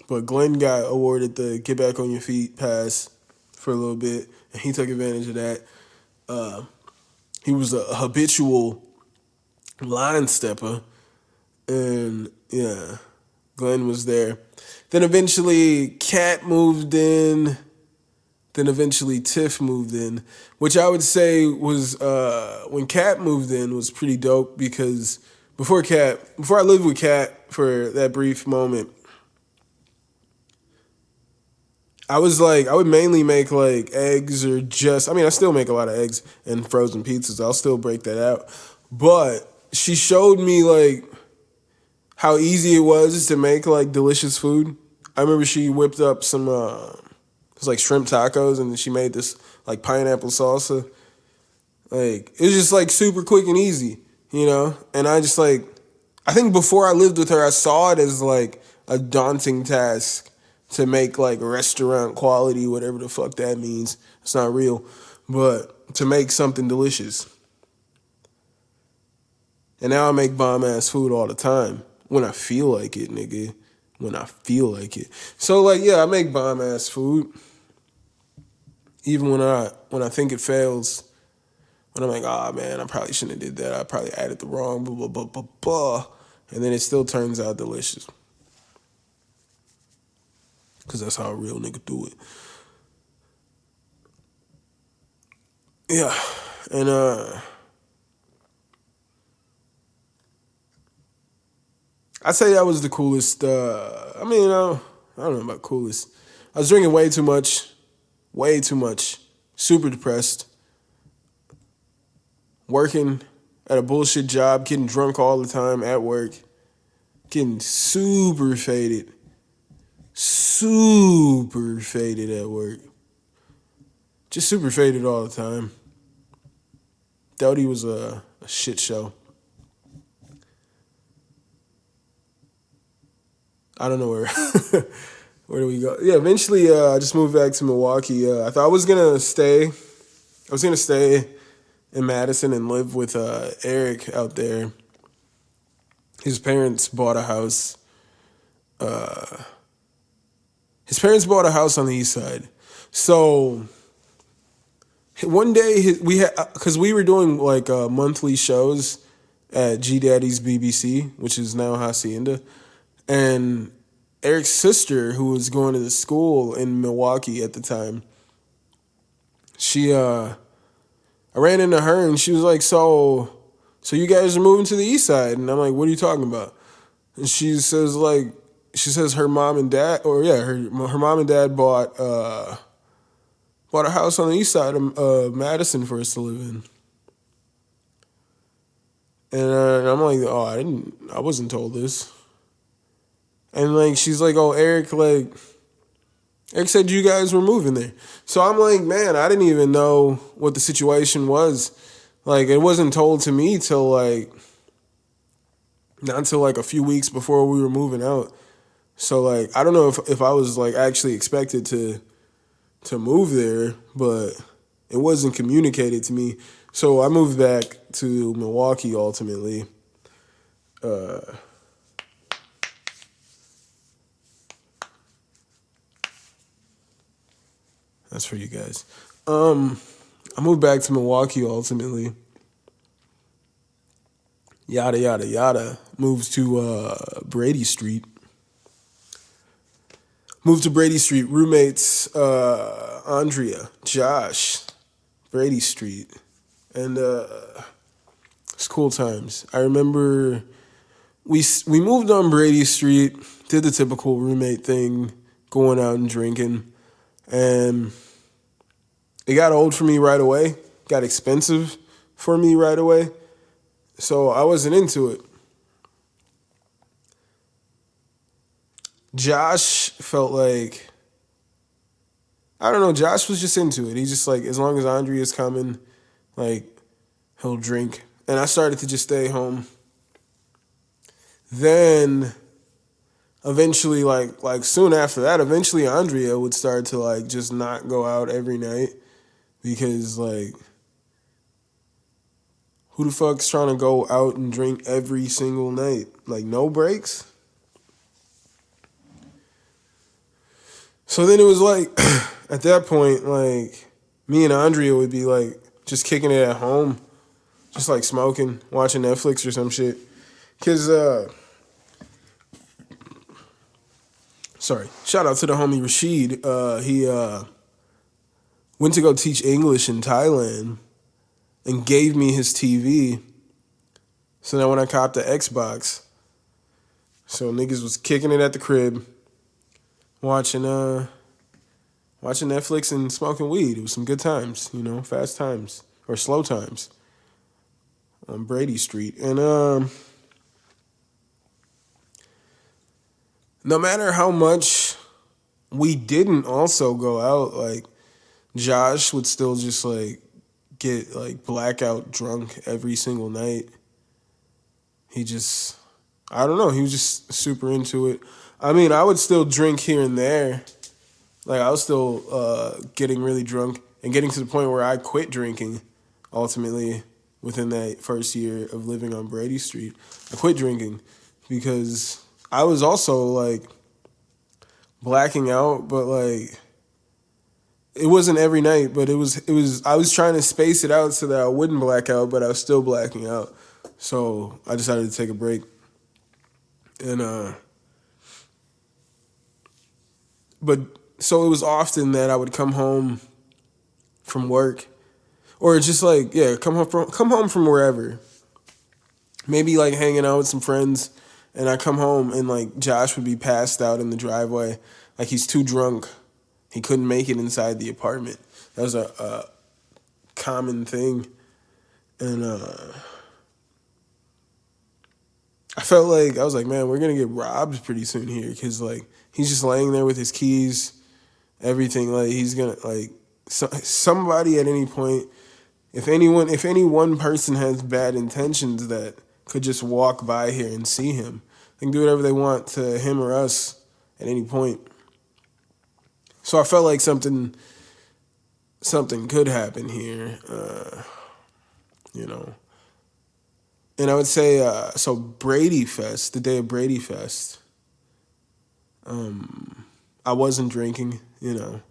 But Glenn got awarded the get back on your feet pass for a little bit, and he took advantage of that. He was a habitual line stepper, and yeah, Glenn was there. Then eventually Kat moved in. Then eventually Tiff moved in, which I would say was, when Kat moved in was pretty dope because before I lived with Kat for that brief moment, I would mainly make like eggs or I still make a lot of eggs and frozen pizzas. I'll still break that out. But she showed me like how easy it was to make like delicious food. I remember she whipped up some, it was like shrimp tacos and then she made this like pineapple salsa. Like, it was just like super quick and easy, you know? And I just like, I think before I lived with her, I saw it as like a daunting task to make like restaurant quality, whatever the fuck that means. It's not real. But to make something delicious. And now I make bomb-ass food all the time. When I feel like it, nigga. When I feel like it. So like, yeah, I make bomb-ass food. Even when I think it fails. When I'm like, oh man, I probably shouldn't have did that. I probably added the wrong blah, blah, blah, blah, blah. And then it still turns out delicious. Because that's how a real nigga do it. Yeah. And I'd say that was the coolest. I don't know about coolest. I was drinking way too much. Way too much. Super depressed. working at a bullshit job, getting drunk all the time at work, getting super faded at work. Just super faded all the time. Doughty was a shit show. I don't know where where do we go? Yeah, eventually I just moved back to Milwaukee. I thought I was gonna stay. I was gonna stay in Madison and live with Eric out there. His parents bought a house. His parents bought a house on the east side. So one day we had, because we were doing like monthly shows at G Daddy's BBC, which is now Hacienda, and Eric's sister, who was going to the school in Milwaukee at the time, I ran into her and she was like, so you guys are moving to the east side? And I'm like, what are you talking about? And she says her mom and dad, her mom and dad bought a house on the east side of Madison for us to live in. And I'm like, oh, I wasn't told this. And like, she's like, oh, Eric said you guys were moving there. So I'm like, man, I didn't even know what the situation was. Like, it wasn't told to me till not until like a few weeks before we were moving out. So like, I don't know if I was like actually expected to move there, but it wasn't communicated to me. So I moved back to Milwaukee ultimately. That's for you guys. I moved back to Milwaukee ultimately. Yada, yada, yada. Moved to Brady Street. Moved to Brady Street. Roommates, Andrea, Josh, Brady Street. And it's cool times. I remember we moved on Brady Street, did the typical roommate thing, going out and drinking. And it got old for me right away. Got expensive for me right away. So I wasn't into it. Josh felt like, I don't know, Josh was just into it. He's just like, as long as Andrea's coming, like, he'll drink. And I started to just stay home. Then eventually, like soon after that, eventually Andrea would start to like just not go out every night because like, who the fuck's trying to go out and drink every single night? Like, no breaks? So then it was like, at that point, like, me and Andrea would be like just kicking it at home, just like smoking, watching Netflix or some shit. Cause shout out to the homie Rashid. He went to go teach English in Thailand and gave me his TV. So now when I copped the Xbox, so niggas was kicking it at the crib, watching Netflix and smoking weed. It was some good times, fast times or slow times on Brady Street. And no matter how much we didn't also go out, like, Josh would still just like get like blackout drunk every single night. I don't know, he was just super into it. I mean, I would still drink here and there. Like, I was still getting really drunk and getting to the point where I quit drinking ultimately within that first year of living on Brady Street. I quit drinking because I was also like blacking out, but like it wasn't every night, but it was I was trying to space it out so that I wouldn't black out, but I was still blacking out. So I decided to take a break. And but so it was often that I would come home from work or just like, come home from wherever. Maybe like hanging out with some friends, and I come home and like Josh would be passed out in the driveway. Like, he's too drunk. He couldn't make it inside the apartment. That was a common thing. And I felt like, I was like, man, we're going to get robbed pretty soon here. Because, like, he's just laying there with his keys, everything. Like, he's going to, like, somebody at any point, if any one person has bad intentions that could just walk by here and see him, they can do whatever they want to him or us at any point. So I felt like something could happen here, you know. And I would say, so Brady Fest, the day of Brady Fest, I wasn't drinking, you know.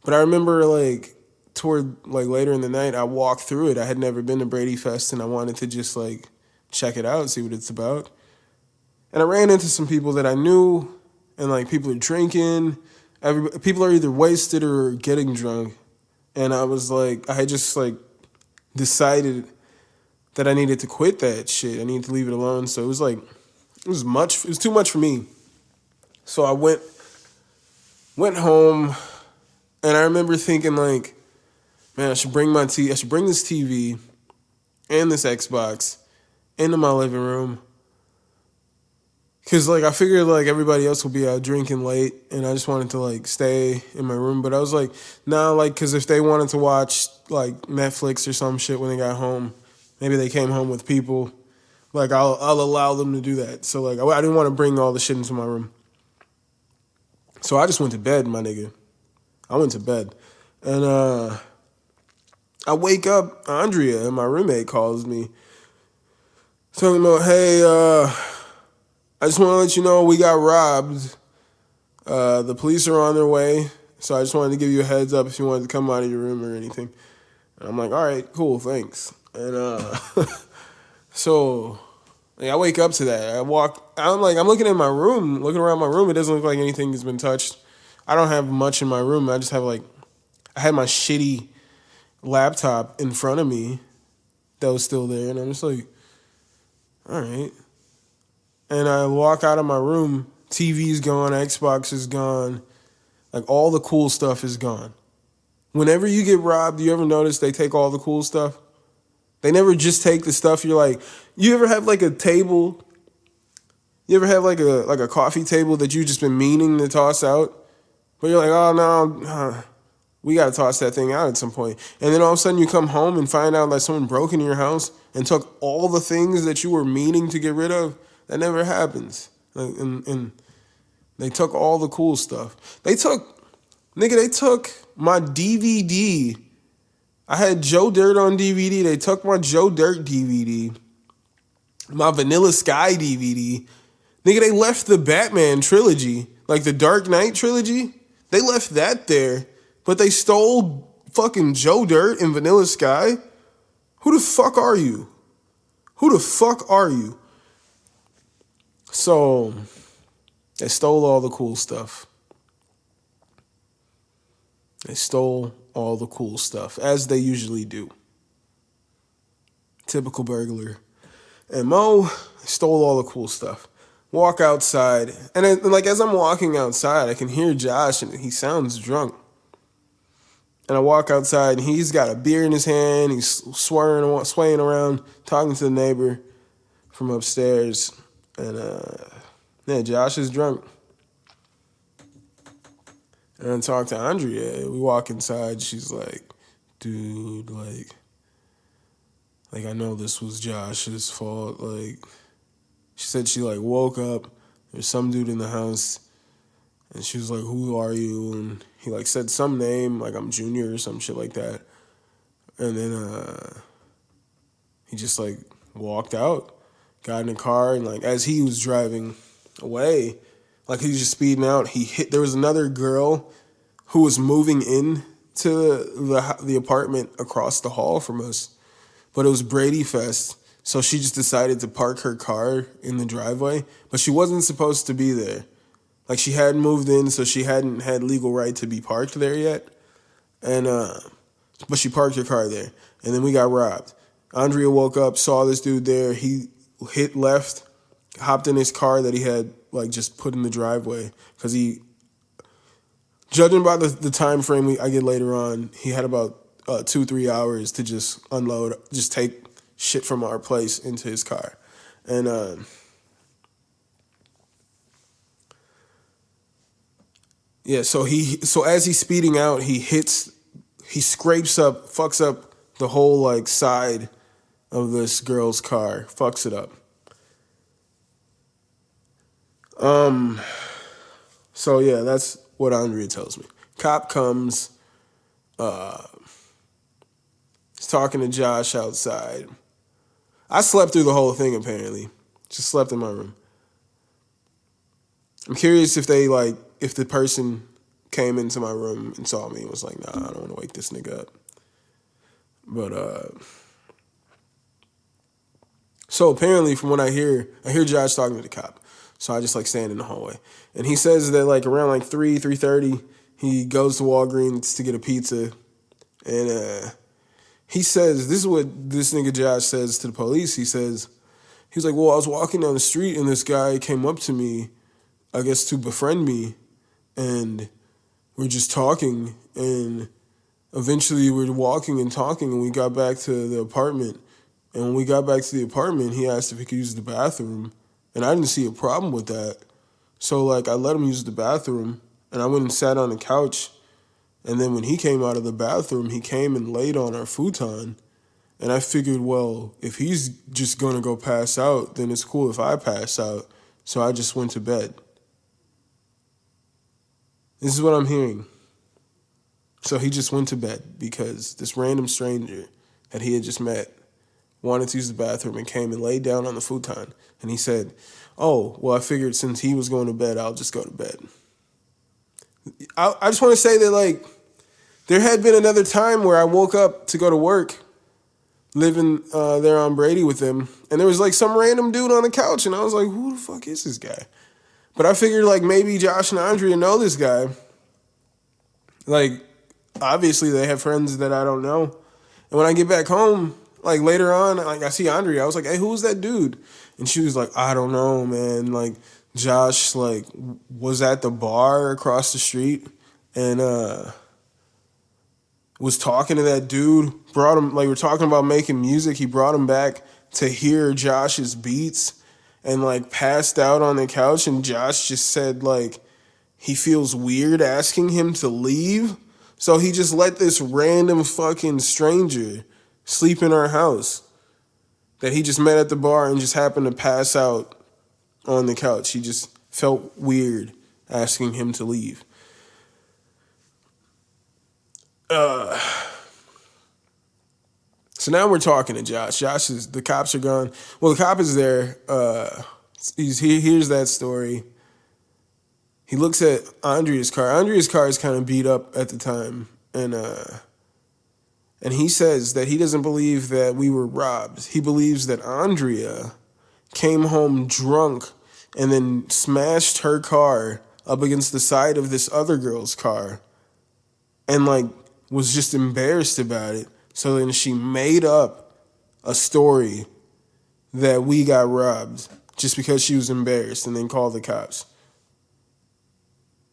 But I remember, like, toward, like, later in the night, I walked through it. I had never been to Brady Fest, and I wanted to just, like, check it out, see what it's about. And I ran into some people that I knew, and, like, people are drinking. People are either wasted or getting drunk. And I was, like, I had just, like, decided that I needed to quit that shit. I needed to leave it alone. So it was, like, it was too much for me. So I went home, and I remember thinking, like, man, I should bring this TV and this Xbox into my living room. Because, like, I figured, like, everybody else will be out drinking late, and I just wanted to, like, stay in my room. But I was like, nah, like, because if they wanted to watch, like, Netflix or some shit when they got home, maybe they came home with people, like, I'll allow them to do that. So, like, I didn't want to bring all the shit into my room. So I just went to bed, my nigga. I went to bed. And I wake up, Andrea, my roommate, calls me, talking about, hey, I just want to let you know we got robbed. The police are on their way, so I just wanted to give you a heads up if you wanted to come out of your room or anything. And I'm like, all right, cool, thanks. And so like, I wake up to that. I'm looking at my room, looking around my room. It doesn't look like anything has been touched. I don't have much in my room. I just have I had my shitty laptop in front of me that was still there, and I'm just like, all right. And I walk out of my room, TV's gone, Xbox is gone, like all the cool stuff is gone. Whenever you get robbed, you ever notice they take all the cool stuff? They never just take the stuff. You're like, you ever have like a table? You ever have like a coffee table that you've just been meaning to toss out? But you're like, oh no, we gotta toss that thing out at some point. And then all of a sudden you come home and find out that someone broke into your house and took all the things that you were meaning to get rid of. That never happens. And they took all the cool stuff. They took my DVD. I had Joe Dirt on DVD. They took my Joe Dirt DVD. My Vanilla Sky DVD. Nigga, they left the Batman trilogy, like the Dark Knight trilogy. They left that there, but they stole fucking Joe Dirt and Vanilla Sky. Who the fuck are you? Who the fuck are you? So, they stole all the cool stuff. They stole all the cool stuff, as they usually do. Typical burglar. And Mo stole all the cool stuff. Walk outside, and then, like, as I'm walking outside, I can hear Josh, and he sounds drunk. And I walk outside, and he's got a beer in his hand. He's swaying around, talking to the neighbor from upstairs. And, yeah, Josh is drunk. And I talk to Andrea. We walk inside. She's like, dude, like I know this was Josh's fault. Like, she said she, like, woke up. There's some dude in the house. And she was like, who are you? And he, like, said some name, like I'm Junior or some shit like that. And then he just, like, walked out, got in the car, and, like, as he was driving away, like, he was just speeding out. There was another girl who was moving in to the apartment across the hall from us. But it was Brady Fest, so she just decided to park her car in the driveway. But she wasn't supposed to be there. Like, she hadn't moved in, so she hadn't had legal right to be parked there yet. And but she parked her car there. And then we got robbed. Andrea woke up, saw this dude there. He hit left, hopped in his car that he had, like, just put in the driveway. Because judging by the time frame I get later on, he had about 2-3 hours to just unload, just take shit from our place into his car. And so as he's speeding out, he fucks up the whole like side of this girl's car, fucks it up. So yeah, that's what Andrea tells me. Cop comes, he's talking to Josh outside. I slept through the whole thing apparently. Just slept in my room. I'm curious if the person came into my room and saw me and was like, nah, I don't want to wake this nigga up. But so apparently from what I hear Josh talking to the cop. So I just like stand in the hallway. And he says that like around like 3:30, he goes to Walgreens to get a pizza. And he says, this is what this nigga Josh says to the police. He's like, well, I was walking down the street and this guy came up to me, I guess to befriend me. And we're just talking. And eventually we're walking and talking and we got back to the apartment. And when we got back to the apartment, he asked if he could use the bathroom. And I didn't see a problem with that. So, like, I let him use the bathroom. And I went and sat on the couch. And then when he came out of the bathroom, he came and laid on our futon. And I figured, well, if he's just going to go pass out, then it's cool if I pass out. So I just went to bed. This is what I'm hearing. So he just went to bed because this random stranger that he had just met wanted to use the bathroom and came and laid down on the futon. And he said, oh, well, I figured since he was going to bed, I'll just go to bed. I just want to say that, like, there had been another time where I woke up to go to work, living there on Brady with him, and there was, like, some random dude on the couch, and I was like, who the fuck is this guy? But I figured, like, maybe Josh and Andrea know this guy. Like, obviously they have friends that I don't know. And when I get back home, like, later on, like, I see Andrea. I was like, hey, who's that dude? And she was like, I don't know, man. Like, Josh, like, was at the bar across the street and was talking to that dude. Brought him, like, we're talking about making music. He brought him back to hear Josh's beats and, like, passed out on the couch. And Josh just said, like, he feels weird asking him to leave. So he just let this random fucking stranger sleep in our house that he just met at the bar and just happened to pass out on the couch. He just felt weird asking him to leave. So now we're talking to Josh. The cops are gone. Well, the cop is there. He hears that story. He looks at Andrea's car. Andrea's car is kind of beat up at the time. And he says that he doesn't believe that we were robbed. He believes that Andrea came home drunk and then smashed her car up against the side of this other girl's car and, like, was just embarrassed about it. So then she made up a story that we got robbed just because she was embarrassed and then called the cops.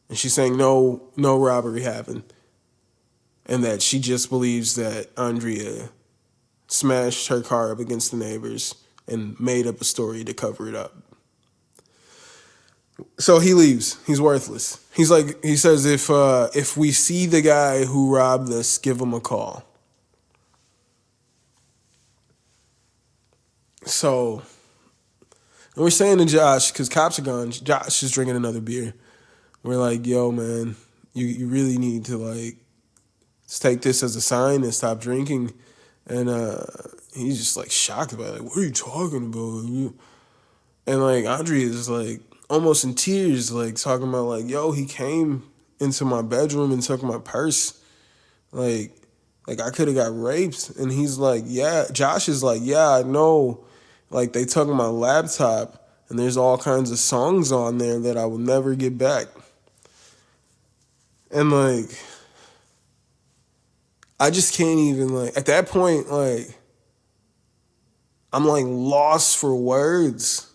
And she's saying no robbery happened. And that she just believes that Andrea smashed her car up against the neighbors and made up a story to cover it up. So he leaves. He's worthless. He says if we see the guy who robbed us, give him a call. So, and we're saying to Josh, because cops are gone, Josh is drinking another beer. We're like, yo, man, you really need to, like, take this as a sign and stop drinking. And he's just, like, shocked about it. Like, what are you talking about? And, like, Andrea is, like, almost in tears, like, talking about, like, yo, he came into my bedroom and took my purse. Like I could have got raped. And he's like, yeah. Josh is like, yeah, I know. Like, they took my laptop, and there's all kinds of songs on there that I will never get back. And, like, I just can't even, like, at that point, like, I'm, like, lost for words.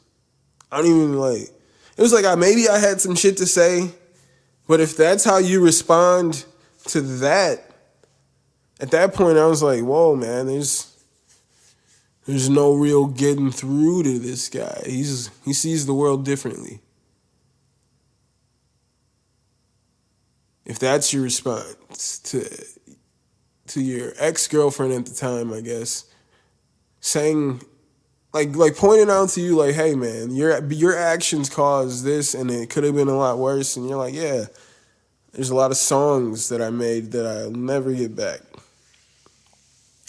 I don't even, like, it was like maybe I had some shit to say, but if that's how you respond to that, at that point, I was like, whoa, man, there's no real getting through to this guy. He sees the world differently. If that's your response to your ex-girlfriend at the time, I guess, saying, like pointing out to you, like, hey, man, your actions caused this, and it could have been a lot worse, and you're like, yeah, there's a lot of songs that I made that I'll never get back.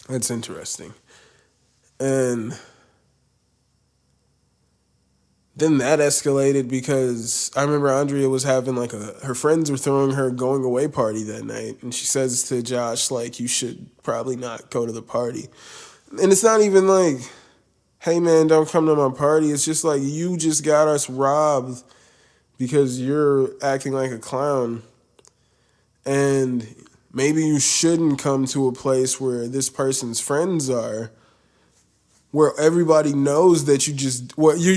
That's interesting. And then that escalated because I remember Andrea was having her friends were throwing her going away party that night. And she says to Josh, like, you should probably not go to the party. And it's not even like, hey, man, don't come to my party. It's just like, you just got us robbed because you're acting like a clown. And maybe you shouldn't come to a place where this person's friends are, where everybody knows that you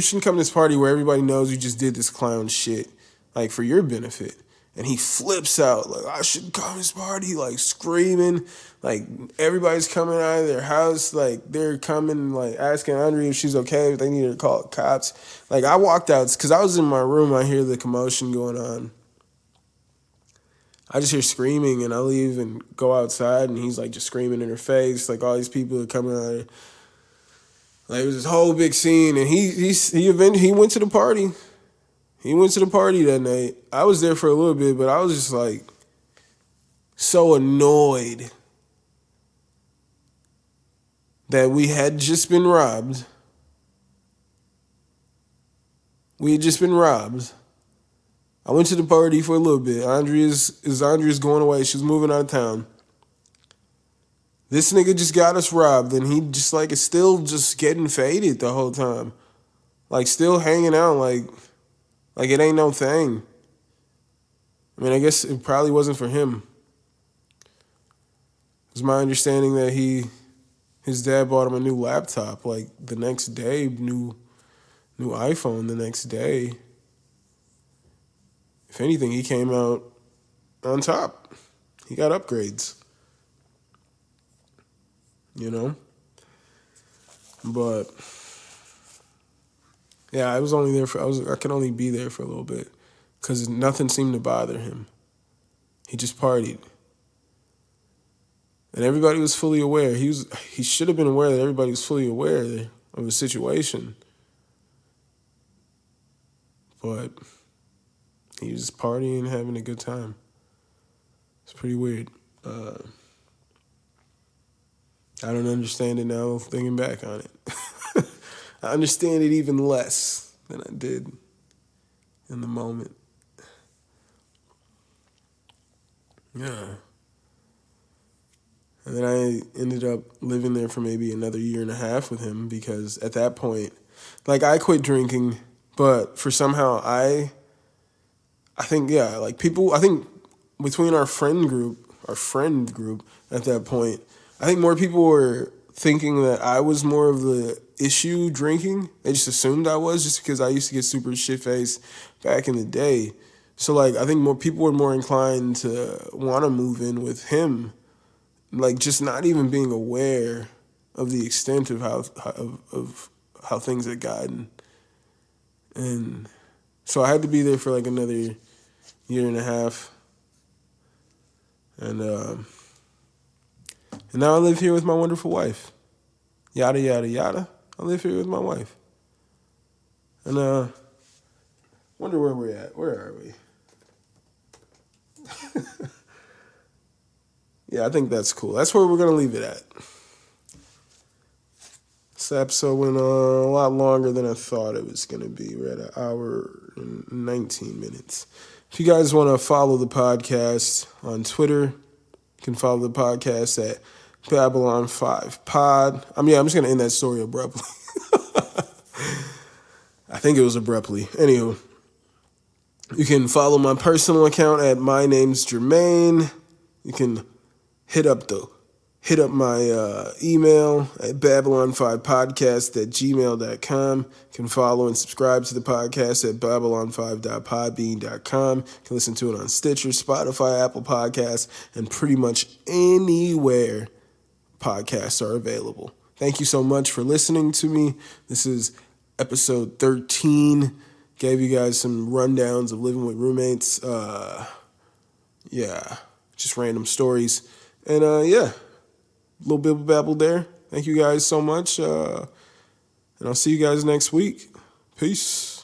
shouldn't come to this party where everybody knows you just did this clown shit, like, for your benefit. And he flips out, like, I shouldn't come to this party, like, screaming. Like, everybody's coming out of their house, like, they're coming, like, asking Andrea if she's okay, if they need her to call the cops. Like, I walked out, because I was in my room, I hear the commotion going on. I just hear screaming, and I leave and go outside, and he's, like, just screaming in her face. Like, all these people are coming out. Like, it was this whole big scene, and he went to the party. He went to the party that night. I was there for a little bit, but I was just, like, so annoyed that we had just been robbed. We had just been robbed. I went to the party for a little bit. Andrea's going away. She's moving out of town. This nigga just got us robbed, and he just, like, is still just getting faded the whole time. Like, still hanging out like it ain't no thing. I mean, I guess it probably wasn't for him. It was my understanding that his dad bought him a new laptop, like, the next day, new iPhone the next day. If anything, he came out on top. He got upgrades. You know? But yeah, I was only there I could only be there for a little bit because nothing seemed to bother him. He just partied. And everybody was fully aware. He should have been aware that everybody was fully aware of the situation. But he was just partying and having a good time. It's pretty weird. I don't understand it now thinking back on it. I understand it even less than I did in the moment. Yeah. And then I ended up living there for maybe another year and a half with him because at that point, like, I quit drinking, but for somehow I think, yeah, like, people, I think between our friend group at that point, I think more people were thinking that I was more of the issue drinking. They just assumed I was just because I used to get super shit-faced back in the day. So, like, I think more people were more inclined to want to move in with him, like, just not even being aware of the extent of how things had gotten. And so I had to be there for, like, another year and a half. And now I live here with my wonderful wife. Yada, yada, yada. I live here with my wife. And wonder where we're at. Where are we? Yeah, I think that's cool. That's where we're going to leave it at. This episode went on a lot longer than I thought it was going to be. We're at 1 hour and 19 minutes. If you guys want to follow the podcast on Twitter, you can follow the podcast at Babylon5Pod. I'm just going to end that story abruptly. I think it was abruptly. Anywho, you can follow my personal account at My Name's Jermaine. You can hit up the hit up my email at babylon5podcast@gmail.com. You can follow and subscribe to the podcast at babylon5.podbean.com. You can listen to it on Stitcher, Spotify, Apple Podcasts, and pretty much anywhere podcasts are available. Thank you so much for listening to me. This is episode 13. Gave you guys some rundowns of living with roommates. Just random stories. And a little bit of babble there. Thank you guys so much. And I'll see you guys next week. Peace.